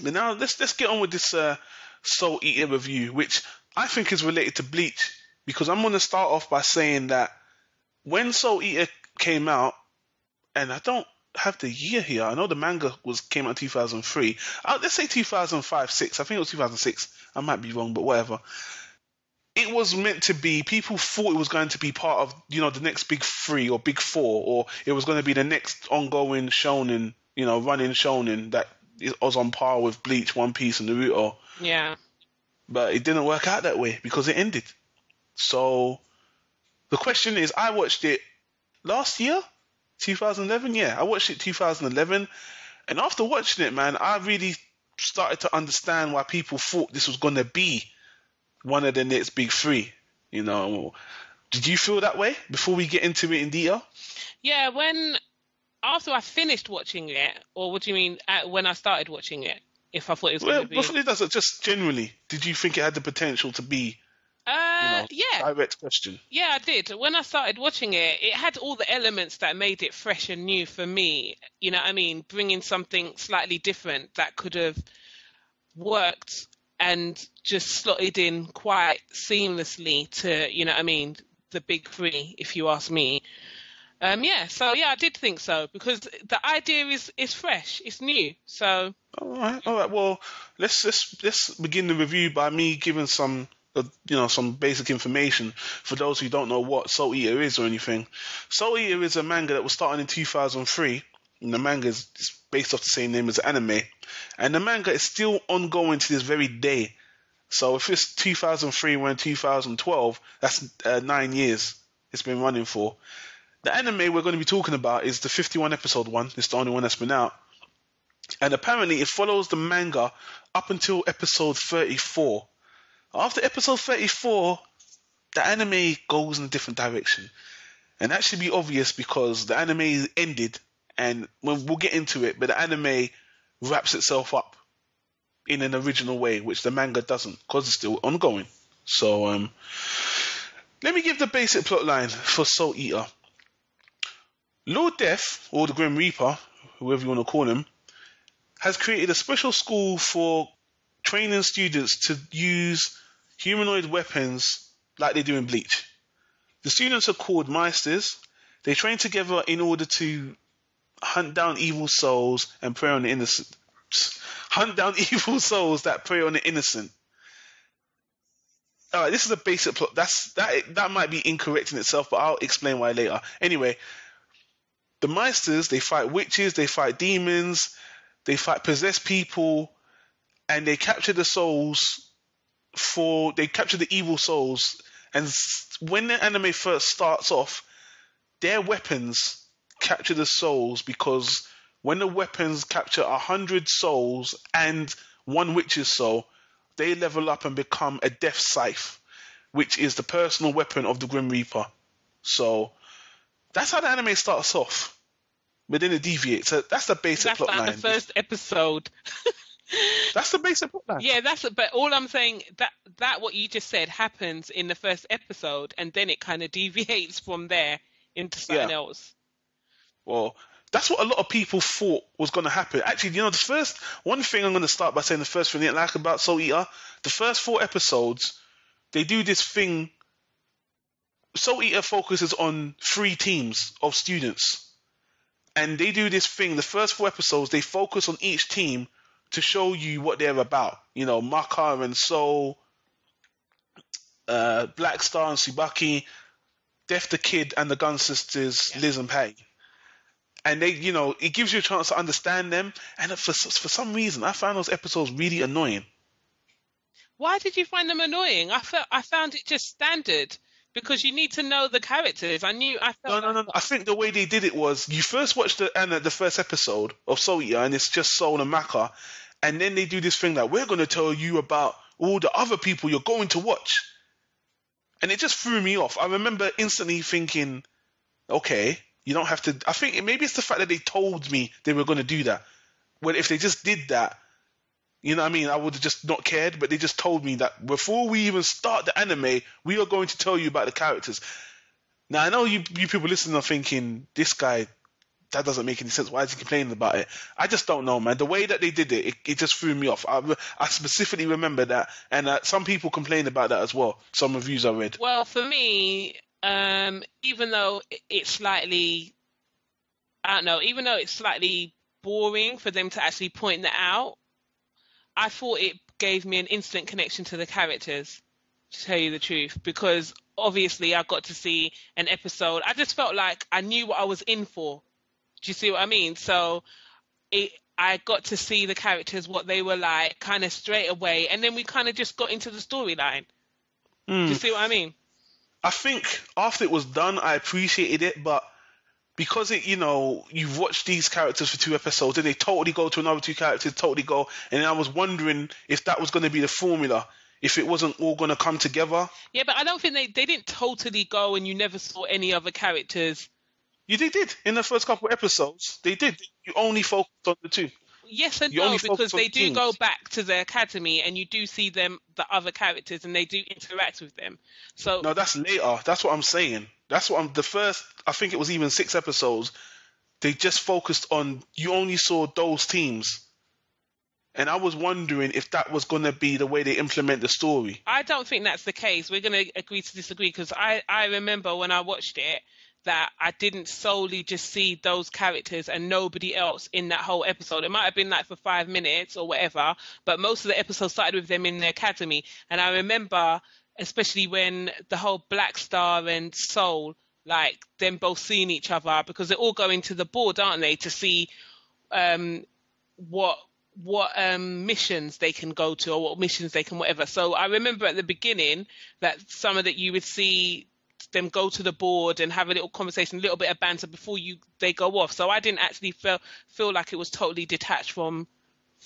But now let's get on with this Soul Eater review, which I think is related to Bleach, because I'm going to start off by saying that when Soul Eater came out, and I don't have the year here. I know the manga came out in 2003. Let's say 2005, 6. I think it was 2006. I might be wrong, but whatever. It was meant to be, people thought it was going to be part of, the next big three or big four, or it was going to be the next ongoing shonen, running shonen that was on par with Bleach, One Piece, and Naruto. Yeah. But it didn't work out that way because it ended. So the question is, I watched it last year, 2011. Yeah, I watched it 2011. And after watching it, man, I really started to understand why people thought this was going to be one of the next big three. Did you feel that way before we get into it in detail? Yeah, after I finished watching it, or what do you mean when I started watching it? If I thought it was going to be... Before it does it, just generally, did you think it had the potential to be, yeah, direct question? Yeah, I did. When I started watching it, it had all the elements that made it fresh and new for me. You know what I mean? Bringing something slightly different that could have worked and just slotted in quite seamlessly to, the big three, if you ask me. I did think so, because the idea is fresh, it's new. So all right. Well, let's begin the review by me giving some basic information for those who don't know what Soul Eater is or anything. Soul Eater is a manga that was started in 2003, and the manga is based off the same name as the anime, and the manga is still ongoing to this very day. So if it's 2003, we're in 2012, that's 9 years it's been running for. The anime we're going to be talking about is the 51 episode one. It's the only one that's been out. And apparently it follows the manga up until episode 34. After episode 34, the anime goes in a different direction. And that should be obvious because the anime ended, and we'll get into it, but the anime wraps itself up in an original way, which the manga doesn't, because it's still ongoing. So, let me give the basic plot line for Soul Eater. Lord Death, or the Grim Reaper, whoever you want to call him, has created a special school for training students to use humanoid weapons like they do in Bleach. The students are called Meisters. They train together in order to hunt down evil souls and prey on the innocent. Hunt down evil souls that prey on the innocent. Alright, this is a basic plot. That might be incorrect in itself, but I'll explain why later. Anyway, the Meisters, they fight witches, they fight demons, they fight possessed people, and they capture the evil souls. And when the anime first starts off, their weapons capture the souls, because when the weapons capture 100 souls and one witch's soul, they level up and become a death scythe, which is the personal weapon of the Grim Reaper. So that's how the anime starts off. But then it deviates. So that's the basic plot line. That's the first episode. That's the basic plot line. Yeah, but all I'm saying, that what you just said happens in the first episode, and then it kind of deviates from there into something else. Well, that's what a lot of people thought was going to happen. Actually, the first one thing I'm going to start by saying, the first thing I didn't like about Soul Eater, the first 4 episodes, they do this thing. Soul Eater focuses on 3 teams of students. And they do this thing, the first 4 episodes, they focus on each team to show you what they're about. Maka and Soul, Black Star and Tsubaki, Death the Kid and the Gun Sisters, Liz and Pei. And they, it gives you a chance to understand them. And for some reason, I found those episodes really annoying. Why did you find them annoying? I found it just standard. Because you need to know the characters. No. I think the way they did it was, you first watch the first episode of Soul Eater, and it's just Soul and Maka, and then they do this thing that we're going to tell you about all the other people you're going to watch. And it just threw me off. I remember instantly thinking, okay, you don't have to... I think maybe it's the fact that they told me they were going to do that. Well, if they just did that, you know what I mean? I would have just not cared, but they just told me that before we even start the anime, we are going to tell you about the characters. Now, I know you people listening are thinking, this guy that doesn't make any sense. Why is he complaining about it? I just don't know, man. The way that they did it, it just threw me off. I specifically remember that, and some people complained about that as well. Some reviews I read. Well, for me, even though it's slightly, I don't know, even though it's slightly boring for them to actually point that out, I thought it gave me an instant connection to the characters, to tell you the truth, because obviously I got to see an episode. I just felt like I knew what I was in for. Do you see what I mean? So I got to see the characters, what they were like, kind of straight away, and then we kind of just got into the storyline. Do you see what I mean? I think after it was done, I appreciated it, but because you've watched these characters for 2 episodes, and they totally go to another 2 characters, totally go, and then I was wondering if that was going to be the formula, if it wasn't all going to come together. Yeah, but I don't think they didn't totally go, and you never saw any other characters. They did. In the first couple of episodes, they did. You only focused on the two. Yes and no, because they do go back to the academy, and you do see them, the other characters, and they do interact with them. So no, that's later. That's what I'm saying. That's what the first. I think it was even 6 episodes. They just focused on. You only saw those teams, and I was wondering if that was going to be the way they implement the story. I don't think that's the case. We're going to agree to disagree, because I remember when I watched it that I didn't solely just see those characters and nobody else in that whole episode. It might have been like for 5 minutes or whatever, but most of the episodes started with them in the academy. And I remember, especially when the whole Black Star and Soul, like them both seeing each other, because they're all going to the board, aren't they, to see what missions they can go to, or what missions they can whatever. So I remember at the beginning that some of that you would see them go to the board and have a little conversation, a little bit of banter before they go off. So I didn't actually feel like it was totally detached from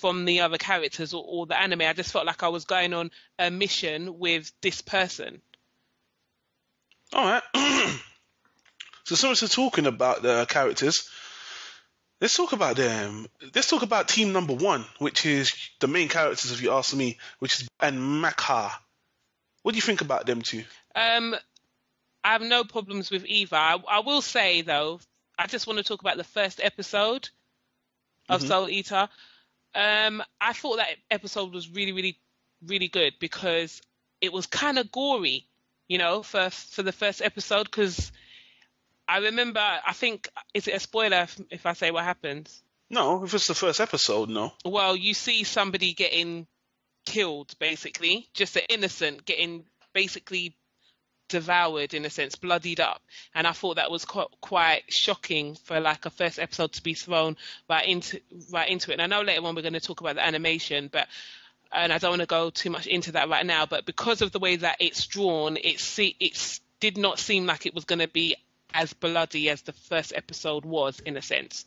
the other characters or the anime. I just felt like I was going on a mission with this person. All right. So since we're talking about the characters, let's talk about them. Let's talk about team number 1, which is the main characters, if you ask me, which is and Maka. What do you think about them two? I have no problems with either. I will say, though, I just want to talk about the first episode of Soul Eater. I thought that episode was really, really, really good, because it was kind of gory, for the first episode, because I remember, I think, is it a spoiler if I say what happens? No, if it's the first episode, no. Well, you see somebody getting killed, basically, just an innocent getting basically devoured, in a sense, bloodied up, and I thought that was quite shocking for like a first episode to be thrown right into it. And I know later on we're going to talk about the animation, and I don't want to go too much into that right now, but because of the way that it's drawn, it did not seem like it was going to be as bloody as the first episode was, in a sense.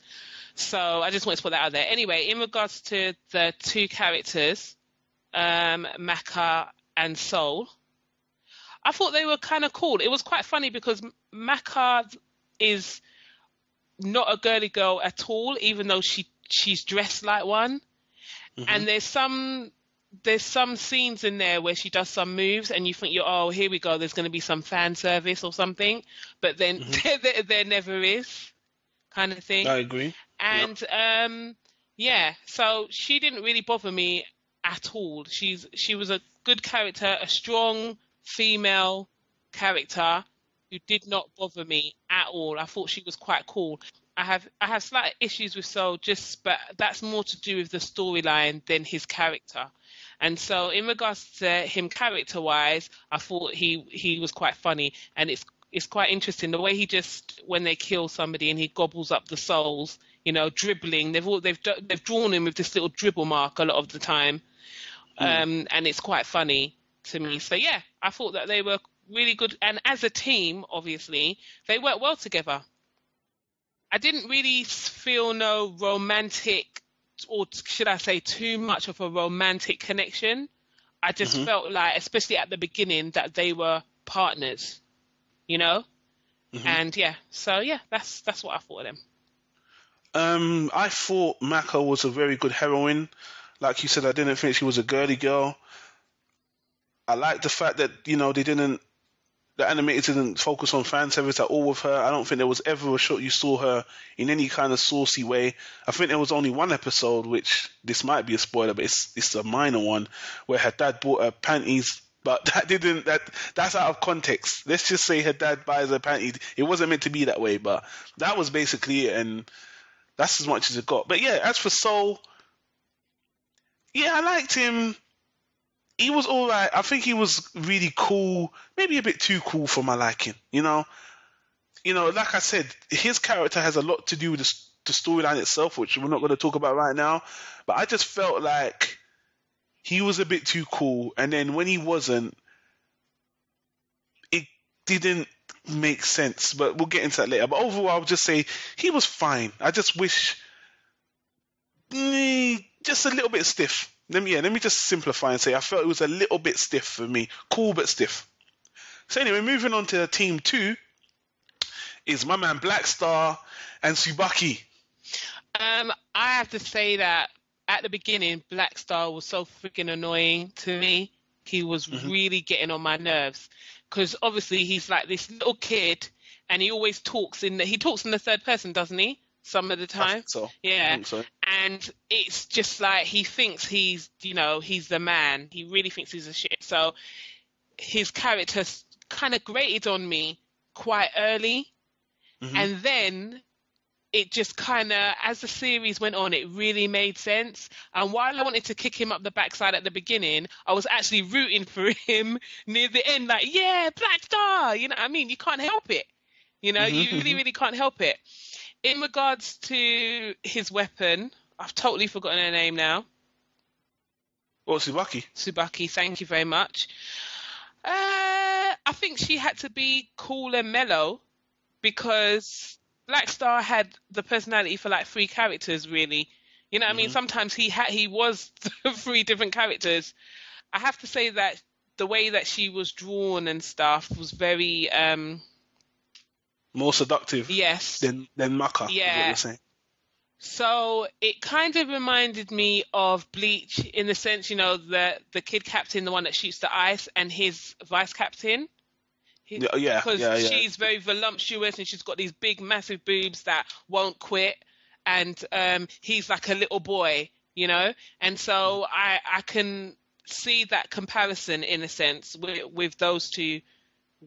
So I just wanted to put that out there. Anyway, in regards to the 2 characters, Maka and Soul, I thought they were kind of cool. It was quite funny because Maka is not a girly girl at all, even though she's dressed like one. And there's some scenes in there where she does some moves, and you think, here we go, there's going to be some fan service or something, but then there never is, kind of thing. I agree. And so she didn't really bother me at all. She was a good character, a strong female character who did not bother me at all. I thought she was quite cool. I have slight issues with Soul, but that's more to do with the storyline than his character. And so in regards to him character-wise, I thought he was quite funny, and it's quite interesting the way he just, when they kill somebody and he gobbles up the souls, dribbling. They've drawn him with this little dribble mark a lot of the time, and it's quite funny to me. So yeah, I thought that they were really good, and as a team, obviously, they work well together. I didn't really feel no romantic, or should I say too much of a romantic connection. I just felt like, especially at the beginning, that they were partners, and that's what I thought of them. I thought Maka was a very good heroine. Like you said, I didn't think she was a girly girl. I like the fact that the animators didn't focus on fan service at all with her. I don't think there was ever a shot you saw her in any kind of saucy way. I think there was only one episode, which this might be a spoiler, but it's a minor one, where her dad bought her panties. But that's out of context. Let's just say her dad buys her panties. It wasn't meant to be that way, but that was basically it, and that's as much as it got. But yeah, as for Soul, yeah, I liked him. He was all right. I think he was really cool, maybe a bit too cool for my liking. Like I said, his character has a lot to do with the storyline itself, which we're not going to talk about right now. But I just felt like he was a bit too cool, and then when he wasn't, it didn't make sense. But we'll get into that later. But overall, I would just say he was fine. I just wish just a little bit stiff. Let me just simplify and say I felt it was a little bit stiff for me. Cool but stiff. So anyway, moving on to team 2 is my man Black Star and Tsubaki. I have to say that at the beginning, Black Star was so freaking annoying to me. He was really getting on my nerves because obviously he's like this little kid, and he always talks in the third person, doesn't he? Some of the time. I think so. Yeah. I think so. And it's just like he thinks he's the man. He really thinks he's a shit. So his character kind of grated on me quite early, and then it just kind of, as the series went on, it really made sense. And while I wanted to kick him up the backside at the beginning, I was actually rooting for him near the end, like, yeah, Black Star. You know what I mean? You can't help it. You really, really can't help it. In regards to his weapon, I've totally forgotten her name now. Well, Tsubaki. Tsubaki, thank you very much. I think she had to be cool and mellow because Black Star had the personality for like 3 characters, really. You know what I mean? Sometimes he was 3 different characters. I have to say that the way that she was drawn and stuff was very... more seductive. Yes. Than Maka. Yeah. Is what you're saying. So it kind of reminded me of Bleach in the sense, the kid captain, the one that shoots the ice, and his vice captain. Because she's very voluptuous and she's got these big, massive boobs that won't quit. And he's like a little boy, And so I can see that comparison in a sense with those two,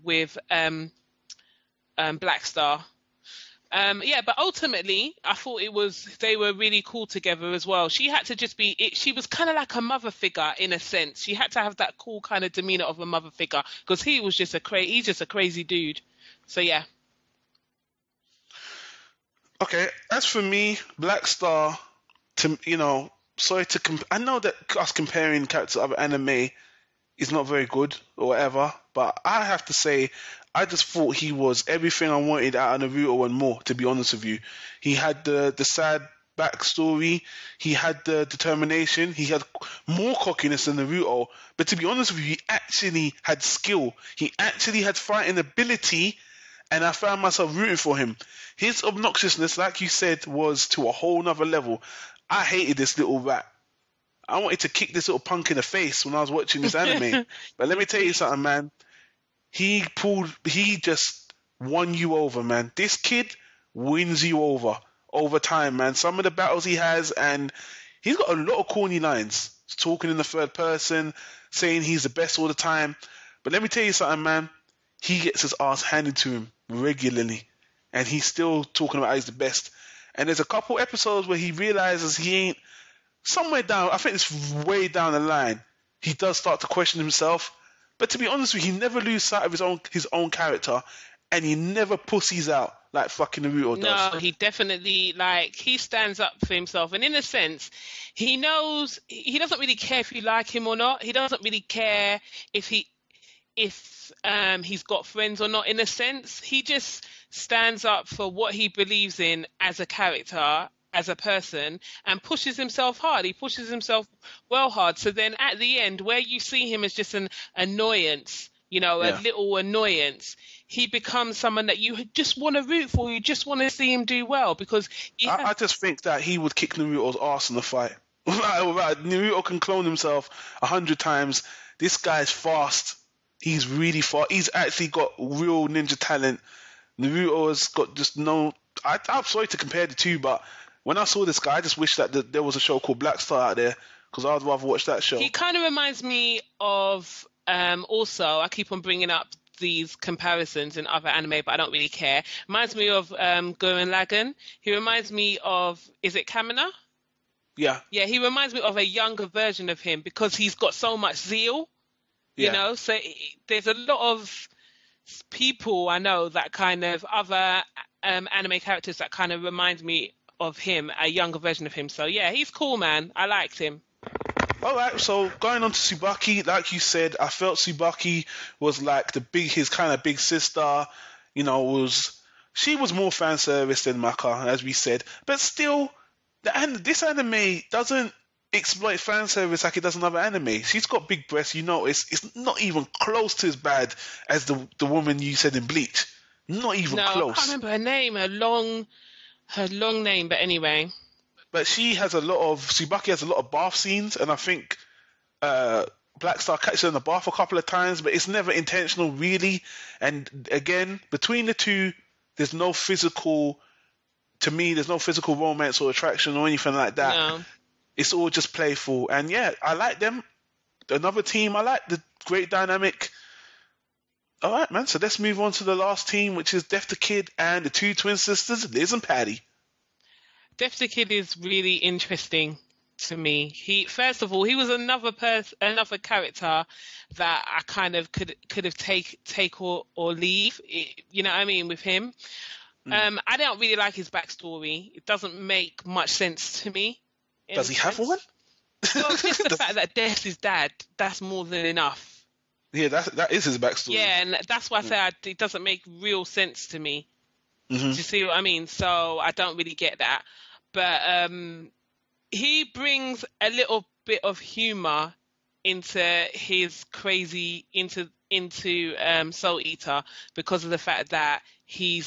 with Black Star. But ultimately, I thought they were really cool together as well. She had to just she was kind of like a mother figure in a sense. She had to have that cool kind of demeanor of a mother figure because he's just a crazy dude. So yeah. Okay, as for me, Black Star, I know that us comparing characters to other anime is not very good or whatever, but I have to say, I just thought he was everything I wanted out of Naruto and more, to be honest with you. He had the sad backstory, he had the determination, he had more cockiness than Naruto, but to be honest with you, he actually had skill, he actually had fighting ability, and I found myself rooting for him. His obnoxiousness, like you said, was to a whole nother level. I hated this little rat. I wanted to kick this little punk in the face when I was watching this anime. But let me tell you something, man. He just won you over, man. This kid wins you over time, man. Some of the battles he has, and he's got a lot of corny lines. He's talking in the third person, saying he's the best all the time. But let me tell you something, man. He gets his ass handed to him regularly, and he's still talking about how he's the best. And there's a couple episodes where he realizes he ain't somewhere down. I think it's way down the line. He does start to question himself. But to be honest with you, he never loses sight of his own character, and he never pussies out like fucking Naruto does. No, he definitely, he stands up for himself. And in a sense, he knows he doesn't really care if you like him or not. He doesn't really care if he's got friends or not. In a sense, he just stands up for what he believes in as a character, as a person, and pushes himself hard. He pushes himself well hard. So then at the end, where you see him as just an annoyance, a little annoyance, he becomes someone that you just want to root for. You just want to see him do well because I just think that he would kick Naruto's ass in the fight. Naruto can clone himself 100 times. This guy's fast. He's really far. He's actually got real ninja talent. Naruto has got just no. I'm sorry to compare the two, but when I saw this guy, I just wish that there was a show called Black Star out there because I'd rather watch that show. He kind of reminds me of. Also, I keep on bringing up these comparisons in other anime, but I don't really care. Reminds me of Gurren Lagann. He reminds me of. Is it Kamina? Yeah. Yeah, he reminds me of a younger version of him because he's got so much zeal. You know, so there's a lot of people I know that kind of other anime characters that kind of remind me of him, a younger version of him. So yeah, he's cool, man. I liked him. All right, so going on to Tsubaki, like you said, I felt Tsubaki was like his kind of big sister. You know, she was more fan service than Maka, as we said, but still, this anime doesn't exploit fan service like it does another anime. She's got big breasts, you know. It's not even close to as bad as the woman you said in Bleach. Not even close. I can't remember her name. Her long name, but anyway. But Tsubaki has a lot of bath scenes, and I think Black Star catches her in the bath a couple of times, but it's never intentional really. And again, between the two, there's no physical. To me, there's no physical romance or attraction or anything like that. No. It's all just playful. And yeah, I like them. Another team, I like the great dynamic. All right, man. So let's move on to the last team, which is Def the Kid and the two twin sisters, Liz and Patty. Def the Kid is really interesting to me. First of all, he was another character that I kind of could have take or leave. You know what I mean with him. I don't really like his backstory. It doesn't make much sense to me. Does he have one? Well, just the fact that Def's his dad, that's more than enough. Yeah, that is his backstory. Yeah, and that's why I say it doesn't make real sense to me. Do you see what I mean? So I don't really get that. But he brings a little bit of humor into his crazy into Soul Eater because of the fact that he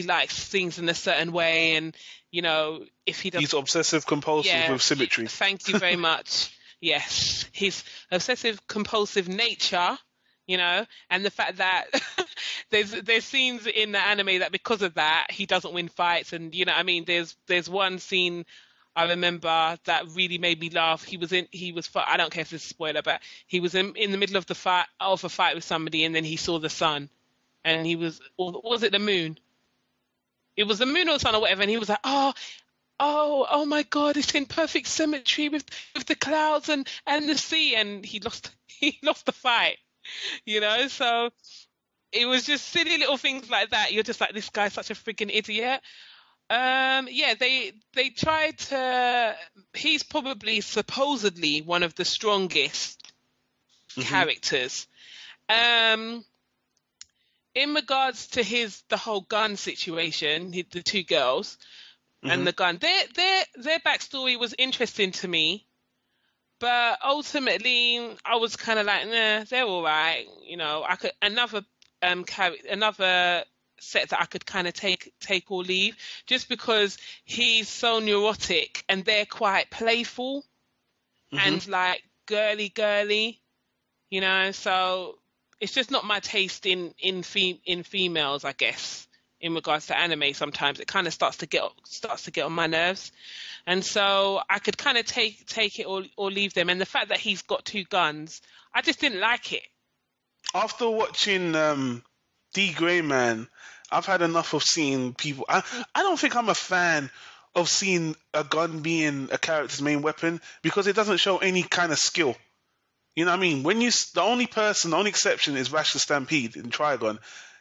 likes things in a certain way, and you know, if he does, he's obsessive compulsive with symmetry. Thank you very much. Yes, his obsessive compulsive nature, you know, and the fact that there's scenes in the anime that because of that he doesn't win fights, and you know what I mean, there's one scene I remember that really made me laugh. I don't care if it's a spoiler, but he was in the middle of a fight with somebody, and then he saw the sun, and or was it the moon? It was the moon or the sun or whatever, and he was like, oh my God, it's in perfect symmetry with the clouds and the sea, and he lost the fight, you know. So it was just silly little things like that. You're just like, this guy's such a freaking idiot. Yeah, they tried to. He's probably supposedly one of the strongest characters. In regards to the whole gun situation, the two girls and the gun, their backstory was interesting to me, but ultimately I was kind of like, nah, they're all right. You know, I could another set that I could kind of take or leave, just because he's so neurotic and they're quite playful and like girly, you know. So it's just not my taste in females, I guess. In regards to anime, sometimes it kind of starts to get on my nerves, and so I could kind of take it or leave them. And the fact that he's got two guns, I just didn't like it. After watching D Grey Man, I've had enough of seeing people. I don't think I'm a fan of seeing a gun being a character's main weapon because it doesn't show any kind of skill. You know what I mean? The only exception is Rash the Stampede in Trigun,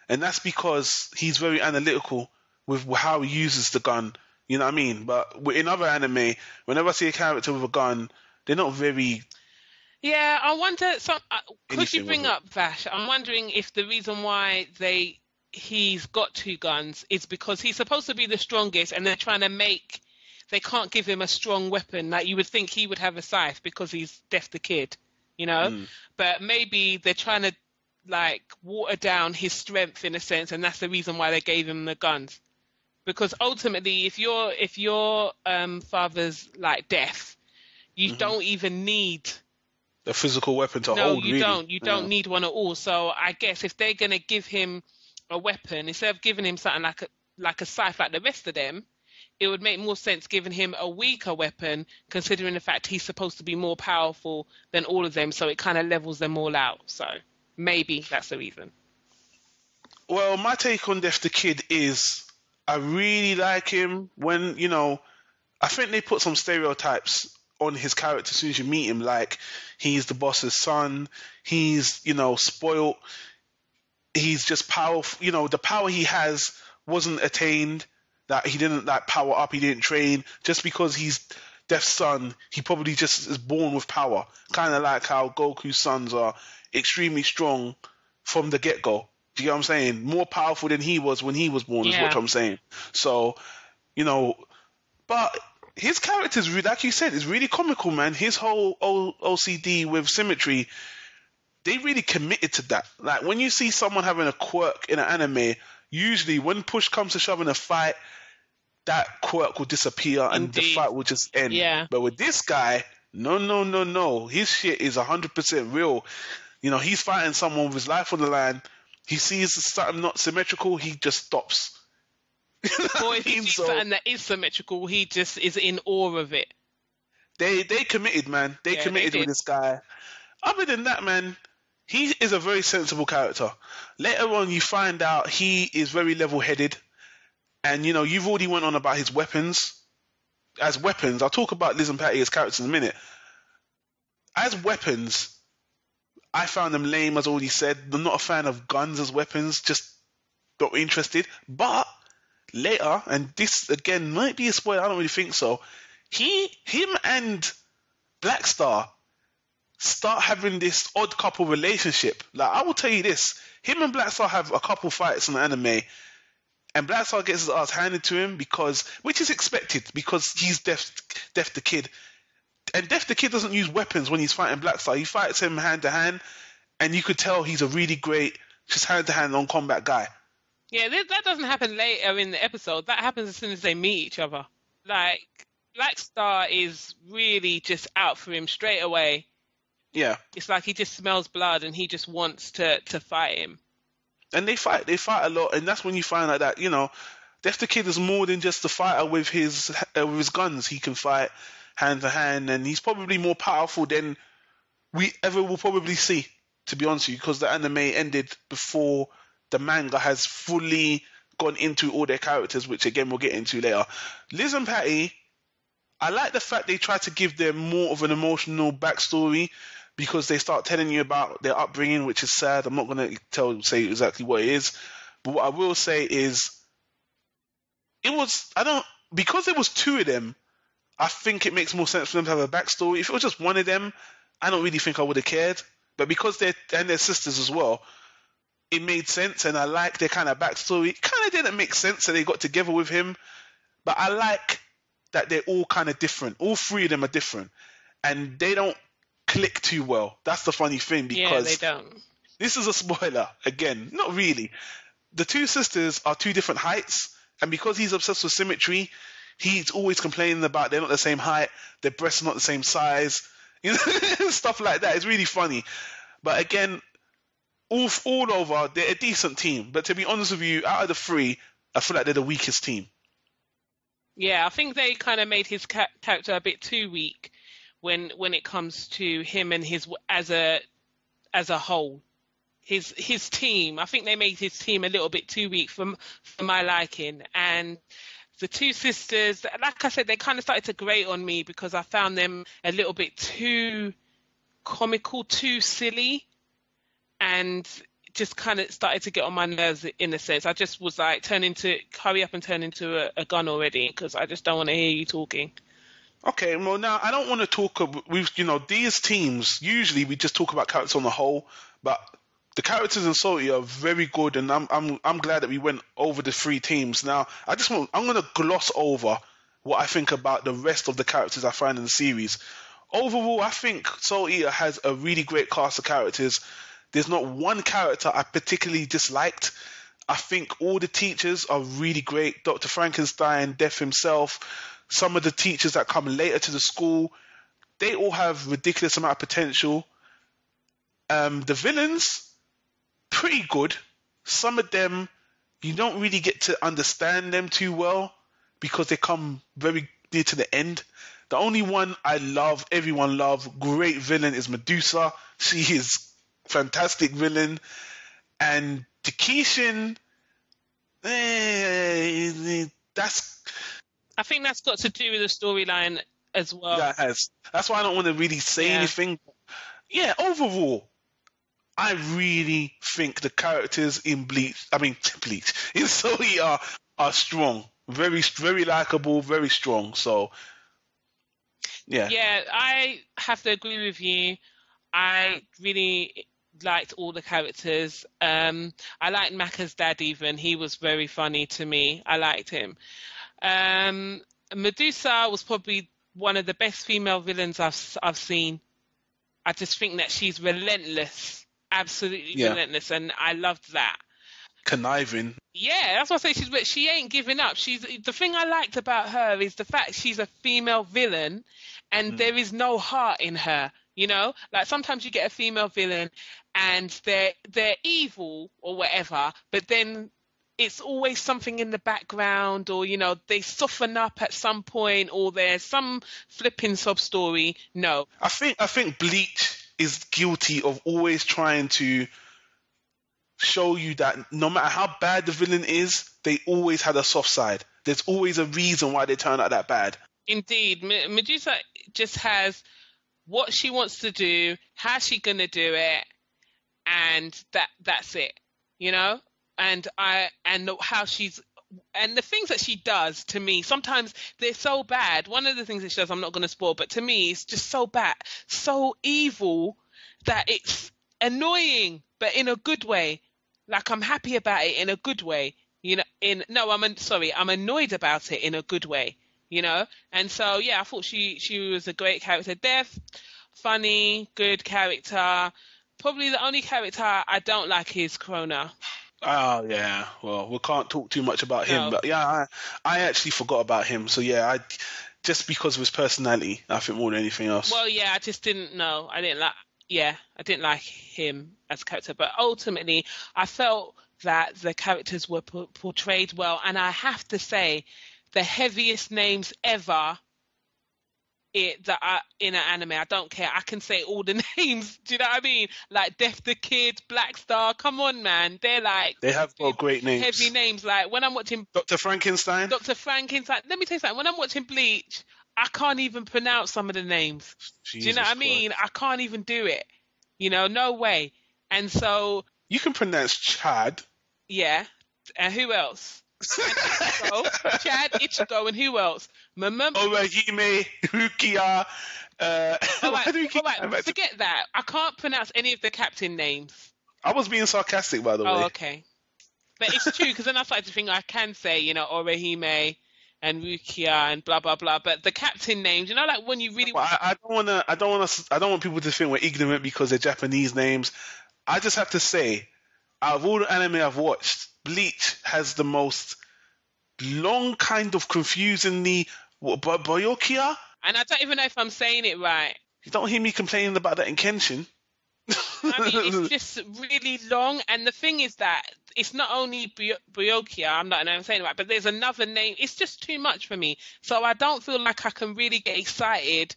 and that's because he's very analytical with how he uses the gun. You know what I mean? But in other anime, whenever I see a character with a gun, they're not very. Yeah, I wonder. Could you bring up Vash? I'm wondering if the reason why he's got two guns is because he's supposed to be the strongest, and they're trying to they can't give him a strong weapon. Like you would think he would have a scythe because he's Def the Kid, you know. But maybe they're trying to like water down his strength in a sense, and that's the reason why they gave him the guns. Because ultimately, if your father's like deaf, you don't even need a physical weapon to No, hold, you really. don't. You Yeah. don't need one at all. So I guess if they're gonna give him a weapon, instead of giving him something like a scythe like the rest of them, it would make more sense giving him a weaker weapon, considering the fact he's supposed to be more powerful than all of them. So it kind of levels them all out. So maybe that's the reason. Well, my take on Def the Kid is I really like him when, I think they put some stereotypes on his character as soon as you meet him, like he's the boss's son, he's, spoilt, he's just powerful, the power he has wasn't attained, that he didn't like power up, he didn't train, just because he's Def's son, he probably just is born with power, kind of like how Goku's sons are extremely strong from the get-go. Do you get what I'm saying? More powerful than he was when he was born, is what Yeah. I'm saying. So, but his character is, like you said, is really comical, man. His whole OCD with symmetry, they really committed to that. Like, when you see someone having a quirk in an anime, usually when push comes to shove in a fight, that quirk will disappear and the Indeed. fight will just end. Yeah. But with this guy, no, no, no, no. His shit is 100% real. He's fighting someone with his life on the line. He sees something not symmetrical, he just stops. Or if he sees So something that is symmetrical, he just is in awe of it. they committed, man. They Yeah, they committed with did. this guy. Other than that, man, he is a very sensible character. Later on, you find out he is very level-headed, and you've already went on about his weapons. As weapons, I'll talk about Liz and Patty as characters in a minute. As weapons, I found them lame, as already said. I'm not a fan of guns as weapons, just not interested. But later, and this again might be a spoiler, I don't really think so. Him and Black Star start having this odd couple relationship. Like, I will tell you this, him and Black Star have a couple fights in the anime, and Black Star gets his ass handed to him which is expected, because he's Def the Kid. And Def the Kid doesn't use weapons when he's fighting Black Star. He fights him hand to hand, and you could tell he's a really great, just hand to hand, non combat guy. Yeah, that doesn't happen later in the episode. That happens as soon as they meet each other. Like, Black Star is really just out for him straight away. Yeah. It's like he just smells blood and he just wants to fight him. And they fight a lot, and that's when you find out that, Def the Kid is more than just a fighter with his guns. He can fight hand to hand, and he's probably more powerful than we ever will probably see, to be honest with you, because the anime ended before the manga has fully gone into all their characters, which again we'll get into later. Liz and Patty, I like the fact they try to give them more of an emotional backstory, because they start telling you about their upbringing, which is sad. I'm not going to say exactly what it is, but what I will say is because there was two of them, I think it makes more sense for them to have a backstory. If it was just one of them, I don't really think I would have cared. But because they're sisters as well, it made sense, and I like their kind of backstory. It kind of didn't make sense that they got together with him, but I like that they're all kind of different. All three of them are different, and they don't click too well. That's the funny thing, because they don't. this is a spoiler. Again, not really. The two sisters are two different heights, and because he's obsessed with symmetry, he's always complaining about they're not the same height, their breasts are not the same size, stuff like that. It's really funny. But again, all over, they're a decent team. But to be honest with you, out of the three, I feel like they're the weakest team. Yeah, I think they kind of made his character a bit too weak when it comes to him and his as a whole. His team, I think they made his team a little bit too weak for my liking. And the two sisters, like I said, they kind of started to grate on me because I found them a little bit too comical, too silly, and just kind of started to get on my nerves in a sense. I just was like, hurry up and turn into a gun already, because I just don't want to hear you talking. Okay, well now I don't want to talk about, these teams, usually we just talk about characters on the whole, but the characters in Salty are very good, and I'm glad that we went over the three teams. Now I'm going to gloss over what I think about the rest of the characters I find in the series. Overall, I think Soul Eater has a really great cast of characters. There's not one character I particularly disliked. I think all the teachers are really great. Dr. Frankenstein, Death himself, some of the teachers that come later to the school, they all have ridiculous amount of potential. The villains, pretty good. Some of them, you don't really get to understand them too well because they come very near to the end. The only one I love, everyone love, great villain is Medusa. She is fantastic villain. And Takeshin, that's I think that's got to do with the storyline as well. that has. That's why I don't want to really say anything. Yeah, overall, I really think the characters in Bleach, in Soul Eater are strong. Very, very likable, very strong. So, yeah. Yeah, I have to agree with you. I really liked all the characters. I liked Maka's dad even. He was very funny to me. I liked him. Medusa was probably one of the best female villains I've seen. I just think that she's relentless, absolutely relentless, and I loved that. Conniving. Yeah, that's what I say. She ain't giving up. The thing I liked about her is the fact she's a female villain, and there is no heart in her. You know, like sometimes you get a female villain, and they're evil or whatever, but then it's always something in the background, or they soften up at some point, or there's some flipping sob story. No, I think Bleach is guilty of always trying to show you that no matter how bad the villain is, they always had a soft side. There's always a reason why they turn out that bad. Indeed, Medusa just has what she wants to do, how she gonna do it, and that's it. And how she's, and the things that she does, to me, sometimes they're so bad. One of the things that she does, I'm not going to spoil, but to me, it's just so bad, so evil that it's annoying, but in a good way. Like, I'm happy about it in a good way. I'm annoyed about it in a good way. And so yeah, I thought she was a great character. Deaf, funny, good character. Probably the only character I don't like is Krona. Oh yeah, well, we can't talk too much about him, but yeah, I actually forgot about him. So yeah, just because of his personality, I think more than anything else. Well, yeah, I just didn't know. I didn't like him as a character, but ultimately, I felt that the characters were portrayed well, and I have to say, the heaviest names ever that are in an anime. I don't care. I can say all the names. Do you know what I mean? Like Death the Kid, Black Star. Come on, man. They have got great names. Heavy names. Like when I'm watching Dr. Frankenstein. Let me tell you something. When I'm watching Bleach, I can't even pronounce some of the names. Jesus do you know what I mean? I can't even do it. No way. And so you can pronounce Chad. Yeah. And who else? Chad, Ichigo, and who else? Orihime, Rukia. All right, forget that. I can't pronounce any of the captain names. I was being sarcastic, by the way. Oh, okay. But it's true, because then I started to think I can say, Orihime and Rukia and blah blah blah. But the captain names, like when you really. Well, I don't want people to think we're ignorant because they're Japanese names. I just have to say, out of all the anime I've watched, Bleach has the most long, kind of confusingly Boyokia. And I don't even know if I'm saying it right. You don't hear me complaining about that in Kenshin. I mean, it's just really long. And the thing is that it's not only Boyokia, I'm saying it right, but there's another name. It's just too much for me. So I don't feel like I can really get excited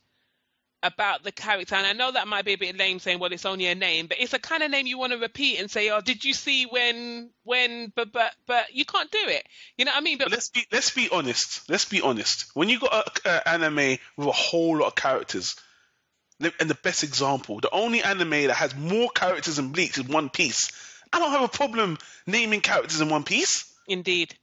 about the character. And I know that might be a bit lame saying, well, it's only a name, but it's a kind of name you want to repeat and say, oh, did you see but you can't do it. You know what I mean? But let's be honest. When you got an anime with a whole lot of characters, and the best example, the only anime that has more characters than Bleach is One Piece. I don't have a problem naming characters in One Piece. Indeed.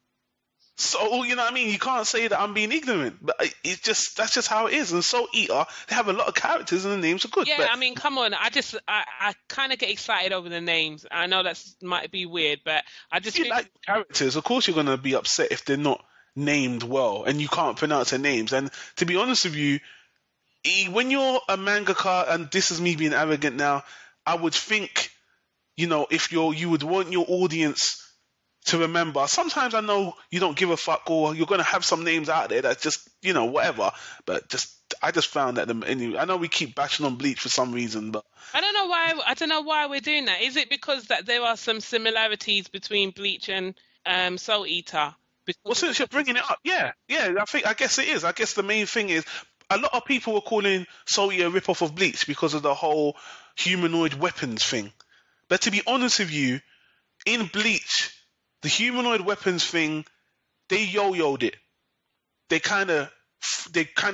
So, you know what I mean? You can't say that I'm being ignorant, but that's just how it is. And Soul Eater, they have a lot of characters and the names are good. Yeah, I mean, come on. I kind of get excited over the names. I know that might be weird, but I just... If you like characters, of course you're going to be upset if they're not named well and you can't pronounce their names. And to be honest with you, when you're a mangaka, and this is me being arrogant now, I would think, if you would want your audience to remember. Sometimes I know you don't give a fuck, or you're going to have some names out there that just whatever. But I just found that anyway. I know we keep bashing on Bleach for some reason, but I don't know why. I don't know why we're doing that. Is it because that there are some similarities between Bleach and Soul Eater? well, Because of the since you're bringing it representation? up, yeah, I guess it is. I guess the main thing is a lot of people were calling Soul Eater a rip-off of Bleach because of the whole humanoid weapons thing. But to be honest with you, in Bleach, the humanoid weapons thing, they yo-yoed it. They kind of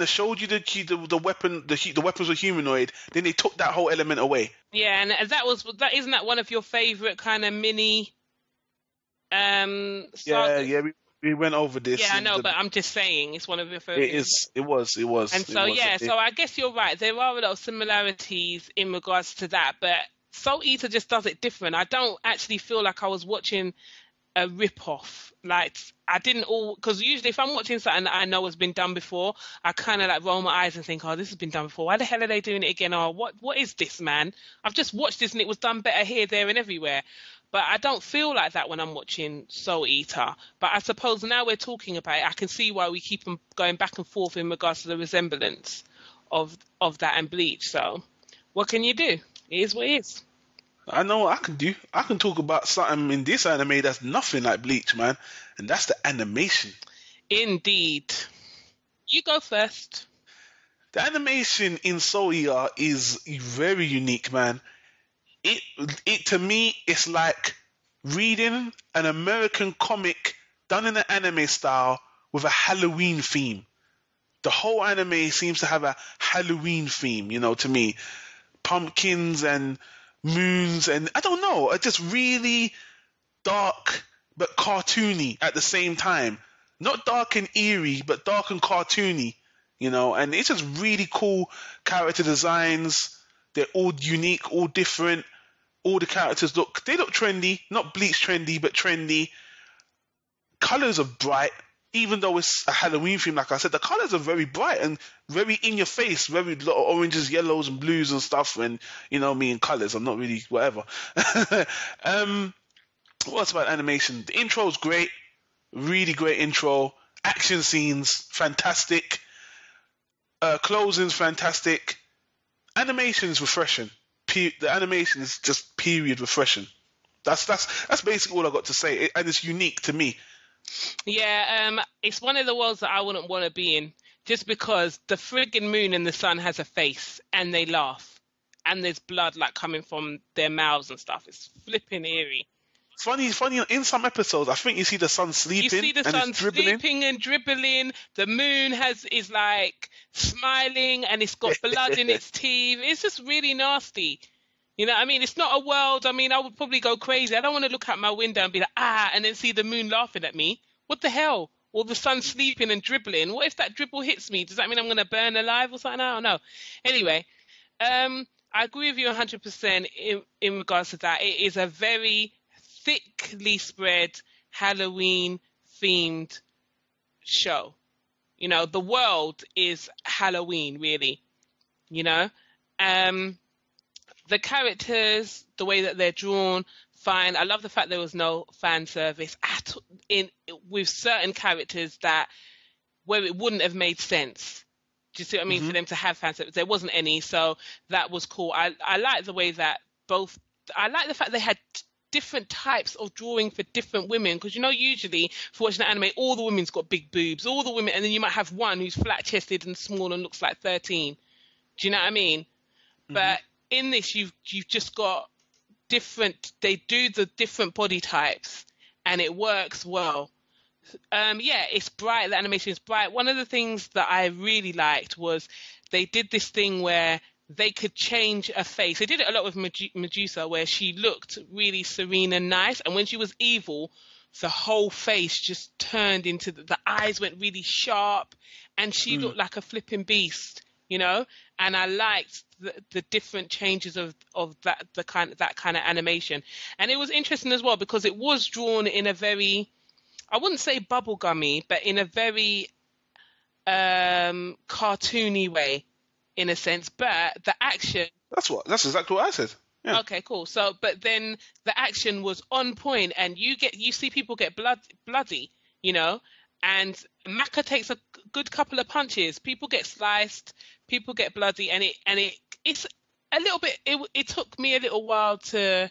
showed you the weapon the weapons were humanoid. Then they took that whole element away. Yeah, and that isn't that one of your favorite kind of mini Yeah, sagas? yeah, we went over Yeah, this. I know, but I'm just saying it's one of your It favorite. is. It And so was. yeah, so I guess you're right. There are a lot of similarities in regards to that, but Soul Eater just does it different. I don't actually feel like I was watching a rip-off. Like I didn't all because usually if I'm watching something that I know has been done before, I kind of like roll my eyes and think, oh, this has been done before. Why the hell are they doing it again? Oh, what is this, man? I've just watched this and it was done better here, there, and everywhere. But I don't feel like that when I'm watching Soul Eater. But I suppose now we're talking about it, I can see why we keep them going back and forth in regards to the resemblance of that and Bleach. So what can you do? It is what it is. I know what I can do. I can talk about something in this anime that's nothing like Bleach, man, and that's the animation. Indeed. You go first. The animation in Soul Eater is very unique, man. It it to me it's like reading an American comic done in an anime style with a Halloween theme. The whole anime seems to have a Halloween theme, to me. Pumpkins and moons and I don't know, it's just really dark but cartoony at the same time. Not dark and eerie, but dark and cartoony, and it's just really cool character designs. They're all unique, all different. All the characters look trendy, not Bleach trendy, but trendy. Colors are bright, even though it's a Halloween theme, like I said, the colors are very bright and very in your face, very lot of oranges, yellows, and blues and stuff. And me in colors, I'm not really whatever. What else about animation? The intro's great, really great intro. Action scenes, fantastic. Closing's fantastic. Animation's refreshing. The animation is just period refreshing. That's basically all I got to say, and it's unique to me. Yeah, it's one of the worlds that I wouldn't want to be in, just because the friggin' moon and the sun has a face, and they laugh, and there's blood like coming from their mouths and stuff. It's flipping eerie. Funny. In some episodes, I think you see the sun You sleeping see the and sun it's dribbling. sleeping and dribbling. The moon is like smiling, and it's got blood in its teeth. It's just really nasty. You know what I mean? It's not a world. I mean, I would probably go crazy. I don't want to look out my window and be like, and then see the moon laughing at me. What the hell? Or the sun sleeping and dribbling. What if that dribble hits me? Does that mean I'm going to burn alive or something? I don't know. Anyway, I agree with you 100% in regards to that. It is a very thickly spread Halloween themed show. The world is Halloween, really. You know? The characters, the way that they're drawn, fine. I love the fact there was no fan service with certain characters where it wouldn't have made sense. Do you see what I mean? For them to have fan service, there wasn't any, so that was cool. I like the way that I like the fact they had different types of drawing for different women, because usually for watching an anime, all the women's got big boobs, all the women, and then you might have one who's flat chested and small and looks like 13. Do you know what I mean? But in this, you've just got different. They do the different body types, and it works well. Yeah, it's bright. The animation is bright. One of the things that I really liked was they did this thing where they could change a face. They did it a lot with Medusa, where she looked really serene and nice, and when she was evil, the whole face just turned into the eyes went really sharp, and she looked like a flipping beast. And I liked the different changes of that kind of animation. And it was interesting as well because it was drawn in a very, I wouldn't say bubblegummy, but in a very cartoony way, in a sense. But the action, That's exactly what I said. Yeah. okay, cool. So, but then the action was on point, and you see people get bloody, and Maka takes a good couple of punches. People get sliced, people get bloody, and it's a little bit. It took me a little while to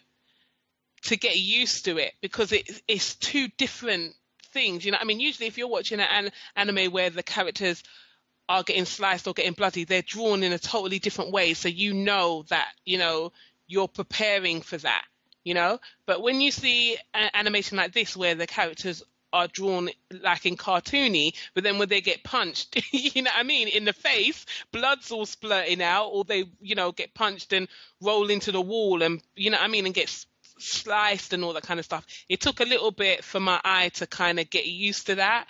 get used to it because it's two different things. You know, I mean, usually if you're watching an anime where the characters are getting sliced or getting bloody, they're drawn in a totally different way. So you know that, you're preparing for that, But when you see an animation like this where the characters are drawn like in cartoony, but then when they get punched, you know what I mean, in the face, blood's all splurting out, or they, get punched and roll into the wall and, you know what I mean, and get sliced and all that kind of stuff. It took a little bit for my eye to kind of get used to that,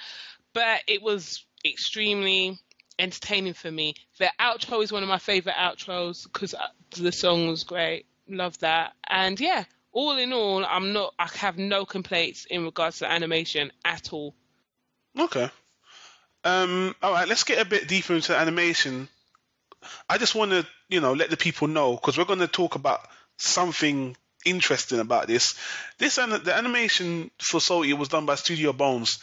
but it was extremely entertaining for me. The outro is one of my favorite outros because the song was great. Love that. And yeah, all in all, I have no complaints in regards to animation at all. Okay. All right, let's get a bit deeper into animation. I just want to, let the people know, because we're going to talk about something interesting about this. The animation for Soul Eater was done by Studio Bones.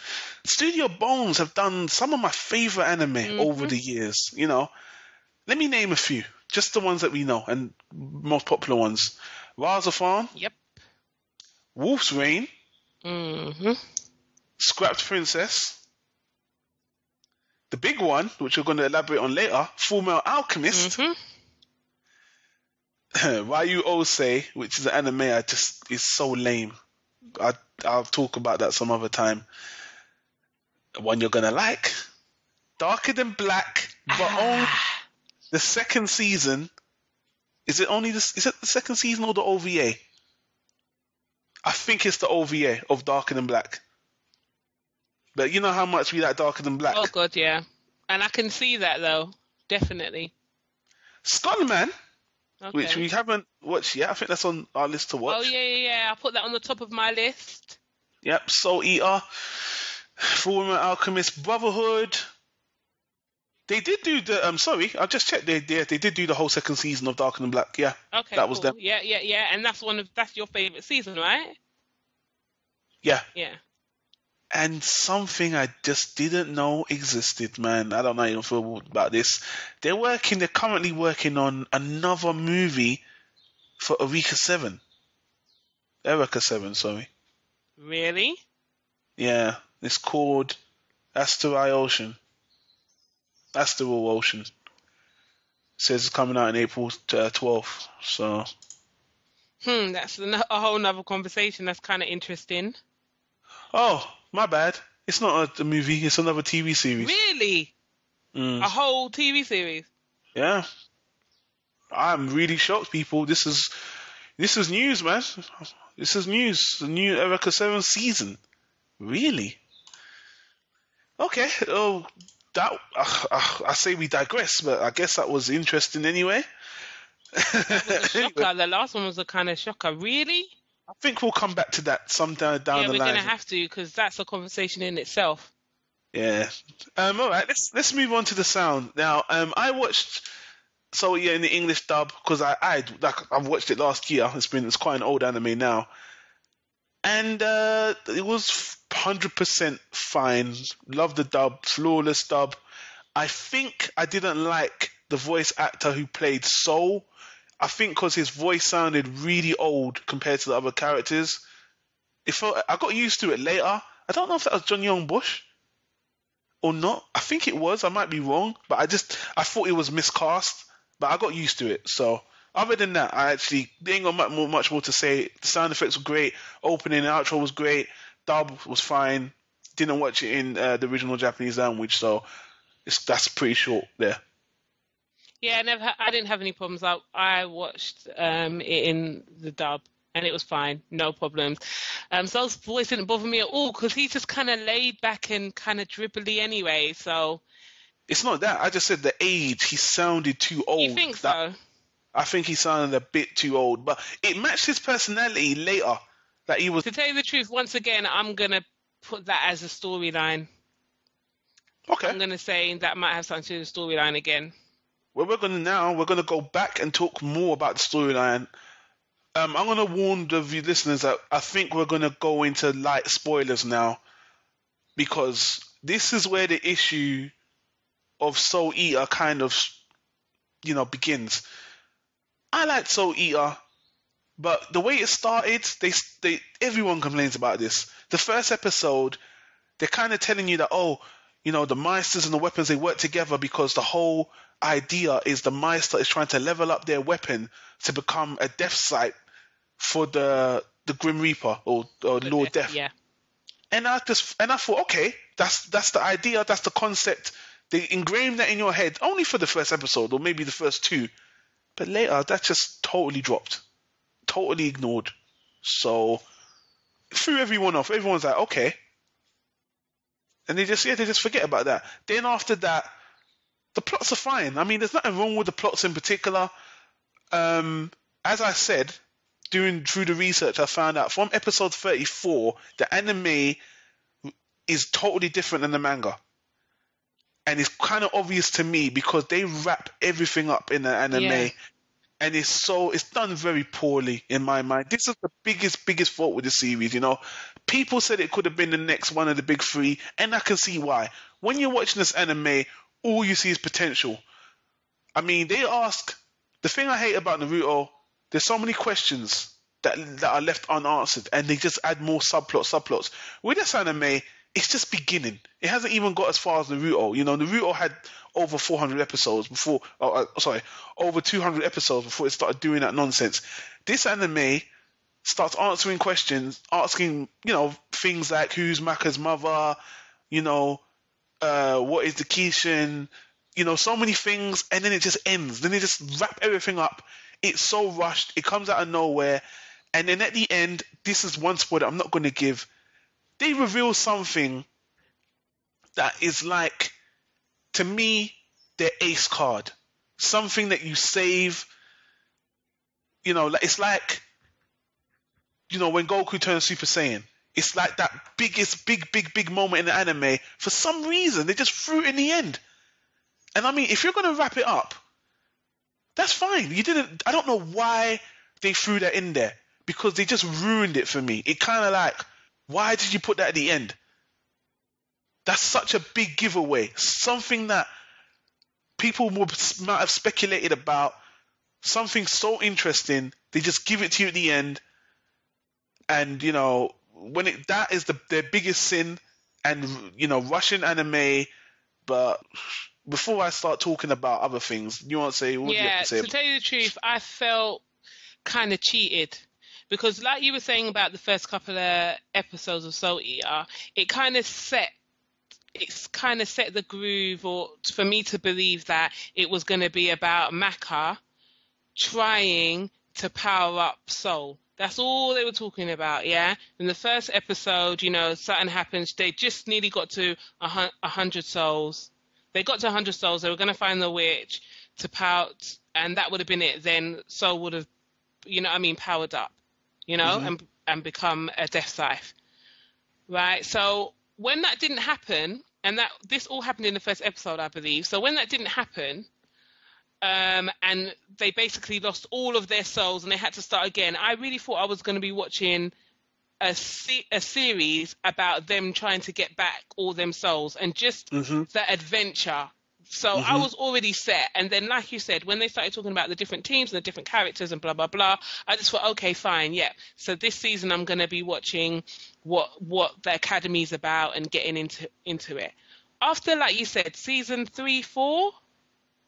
Studio Bones have done some of my favorite anime over the years. Let me name a few, just the ones that we know and most popular ones. Razafan. Yep. Wolf's Rain. Scrapped Princess. The big one, which we're going to elaborate on later, Fullmetal Alchemist. Ryu Osei, which is an anime is so lame. I'll talk about that some other time. One you're gonna like, Darker Than Black, but only the second season. Is it the second season or the OVA? I think it's the OVA of Darker Than Black. But you know how much we like Darker Than Black. Oh god, yeah, and I can see that though, definitely. Skullman. Okay. Which we haven't watched yet. I think that's on our list to watch. Oh, yeah. I'll put that on the top of my list. Yep. Soul Eater, Fullmetal Alchemist, Brotherhood. They did do the... sorry, I just checked. They did do the whole second season of Darker Than Black. Yeah. Okay, that was them. Yeah. And that's your favourite season, right? Yeah. Yeah. And something I just didn't know existed, man. I don't know how you feel about this. They're currently working on another movie for Eureka 7. Eureka 7, sorry. Really? Yeah. It's called Asteroid Ocean. Asteroid Ocean. It says it's coming out in April 12th, so... That's a whole nother conversation. That's kind of interesting. Oh, my bad. It's not a movie. It's another TV series. Really? A whole TV series? Yeah. I'm really shocked, people. This is news, man. This is news. The new Eureka 7 season. Really? Okay. Oh, I say we digress, but I guess that was interesting anyway. That was a shocker. The last one was a kind of shocker. Really? I think we'll come back to that sometime down the line. Yeah, we're going to have to, because that's a conversation in itself. Yeah. All right. Let's move on to the sound now. I watched Soul Eater in the English dub because I've watched it last year. It's quite an old anime now, and it was 100% fine. Love the dub, flawless dub. I think I didn't like the voice actor who played Soul. I think because his voice sounded really old compared to the other characters. I got used to it later. I don't know if that was John Young Bush or not. I think it was. I might be wrong, but I thought it was miscast. But I got used to it. So other than that, I actually ain't got much more to say. The sound effects were great. Opening and outro was great. Dub was fine. Didn't watch it in the original Japanese language, so that's pretty short there. Yeah, I didn't have any problems. I watched it in the dub, and it was fine, no problems. Soul's voice didn't bother me at all because he's just kind of laid back and kind of dribbly anyway. So it's not that. I just said the age. He sounded too old. You think so? I think he sounded a bit too old, but it matched his personality later. That he was. To tell you the truth, once again, I'm gonna put that as a storyline. Okay. I'm gonna say that might have something to do with the storyline again. Well, we're gonna go back and talk more about the storyline. I'm gonna warn the listeners that I think we're gonna go into light spoilers now, because this is where the issue of Soul Eater kind of, begins. I liked Soul Eater, but the way it started, everyone complains about this. The first episode, they're kind of telling you that, the Meisters and the weapons, they work together because the whole idea is the Meister is trying to level up their weapon to become a death sight for the Grim Reaper or Lord Death. Yeah. And I thought, okay, that's the idea, that's the concept. They ingrained that in your head only for the first episode or maybe the first two, but later that just totally dropped, totally ignored. So threw everyone off. Everyone's like, okay, and they just forget about that. Then after that, the plots are fine. I mean, there's nothing wrong with the plots in particular. As I said, through the research, I found out from episode 34, the anime is totally different than the manga. And it's kind of obvious to me because they wrap everything up in the anime. Yeah. And it's done very poorly in my mind. This is the biggest fault with the series, People said it could have been the next one of the big three, and I can see why. When you're watching this anime, all you see is potential. I mean, the thing I hate about Naruto, there's so many questions that are left unanswered, and they just add more subplots. With this anime, it's just beginning. It hasn't even got as far as Naruto. Naruto had over 400 episodes before, over 200 episodes before it started doing that nonsense. This anime starts answering questions, asking, things like who's Maka's mother, what is the Kishin, so many things, and then it just ends. Then they just wrap everything up. It's so rushed. It comes out of nowhere. And then at the end, this is one spoiler I'm not going to give. They reveal something that is like, to me, their ace card. Something that you save. It's like, when Goku turns Super Saiyan. It's like that big moment in the anime. For some reason, they just threw it in the end. And I mean, if you're going to wrap it up, that's fine. I don't know why they threw that in there. Because they just ruined it for me. It kind of like, why did you put that at the end? That's such a big giveaway. Something that people might have speculated about. Something so interesting. They just give it to you at the end. And, that is their biggest sin. And, Russian anime. But before I start talking about other things, you want to say, what do you have to say? To tell you the truth, I felt kind of cheated. Because like you were saying about the first couple of episodes of Soul Eater, it kind of set the groove, or for me to believe that it was going to be about Maka trying to power up Soul. That's all they were talking about, yeah? In the first episode, something happens. They just nearly got to 100 souls. They got to 100 souls. They were going to find the witch to power, and that would have been it. Then Soul would have, powered up. And become a death scythe, right? So when that didn't happen, and this all happened in the first episode, I believe. So when that didn't happen, and they basically lost all of their souls and they had to start again, I really thought I was going to be watching a series about them trying to get back all them souls and just the adventure. So I was already set. And then, like you said, when they started talking about the different teams and the different characters and blah, blah, blah, I just thought, okay, fine, yeah. So this season I'm going to be watching what the Academy's about and getting into it. After, like you said, season 3, 4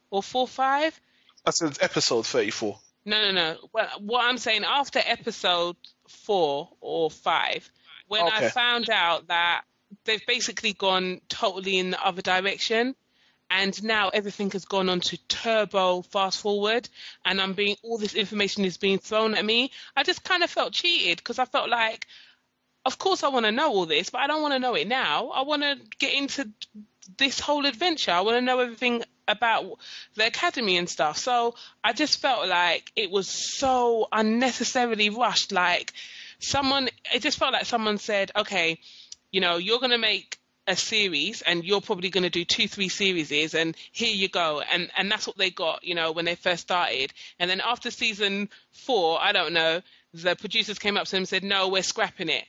or 4, 5? I said episode 34. No. Well, what I'm saying, after episode 4 or 5, when I found out that they've basically gone totally in the other direction, and now everything has gone on to turbo fast forward, and all this information is being thrown at me. I just kind of felt cheated because I felt like, of course I want to know all this, but I don't want to know it now. I want to get into this whole adventure. I want to know everything about the Academy and stuff. So I just felt like it was so unnecessarily rushed. It just felt like someone said, okay, you're going to make a series and you're probably going to do 2-3 series and here you go, and that's what they got when they first started. And then after season 4, I don't know, the producers came up to them and said, no, we're scrapping it.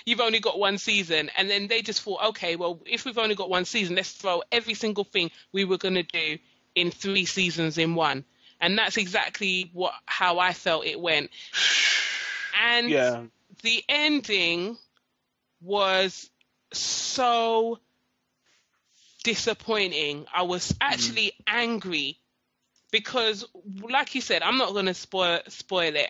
You've only got one season. And then they just thought, okay, well, if we've only got one season, let's throw every single thing we were going to do in 3 seasons in one. And that's exactly how I felt it went. And Yeah. the ending was so disappointing. I was actually angry because, like you said, I'm not going to spoil it.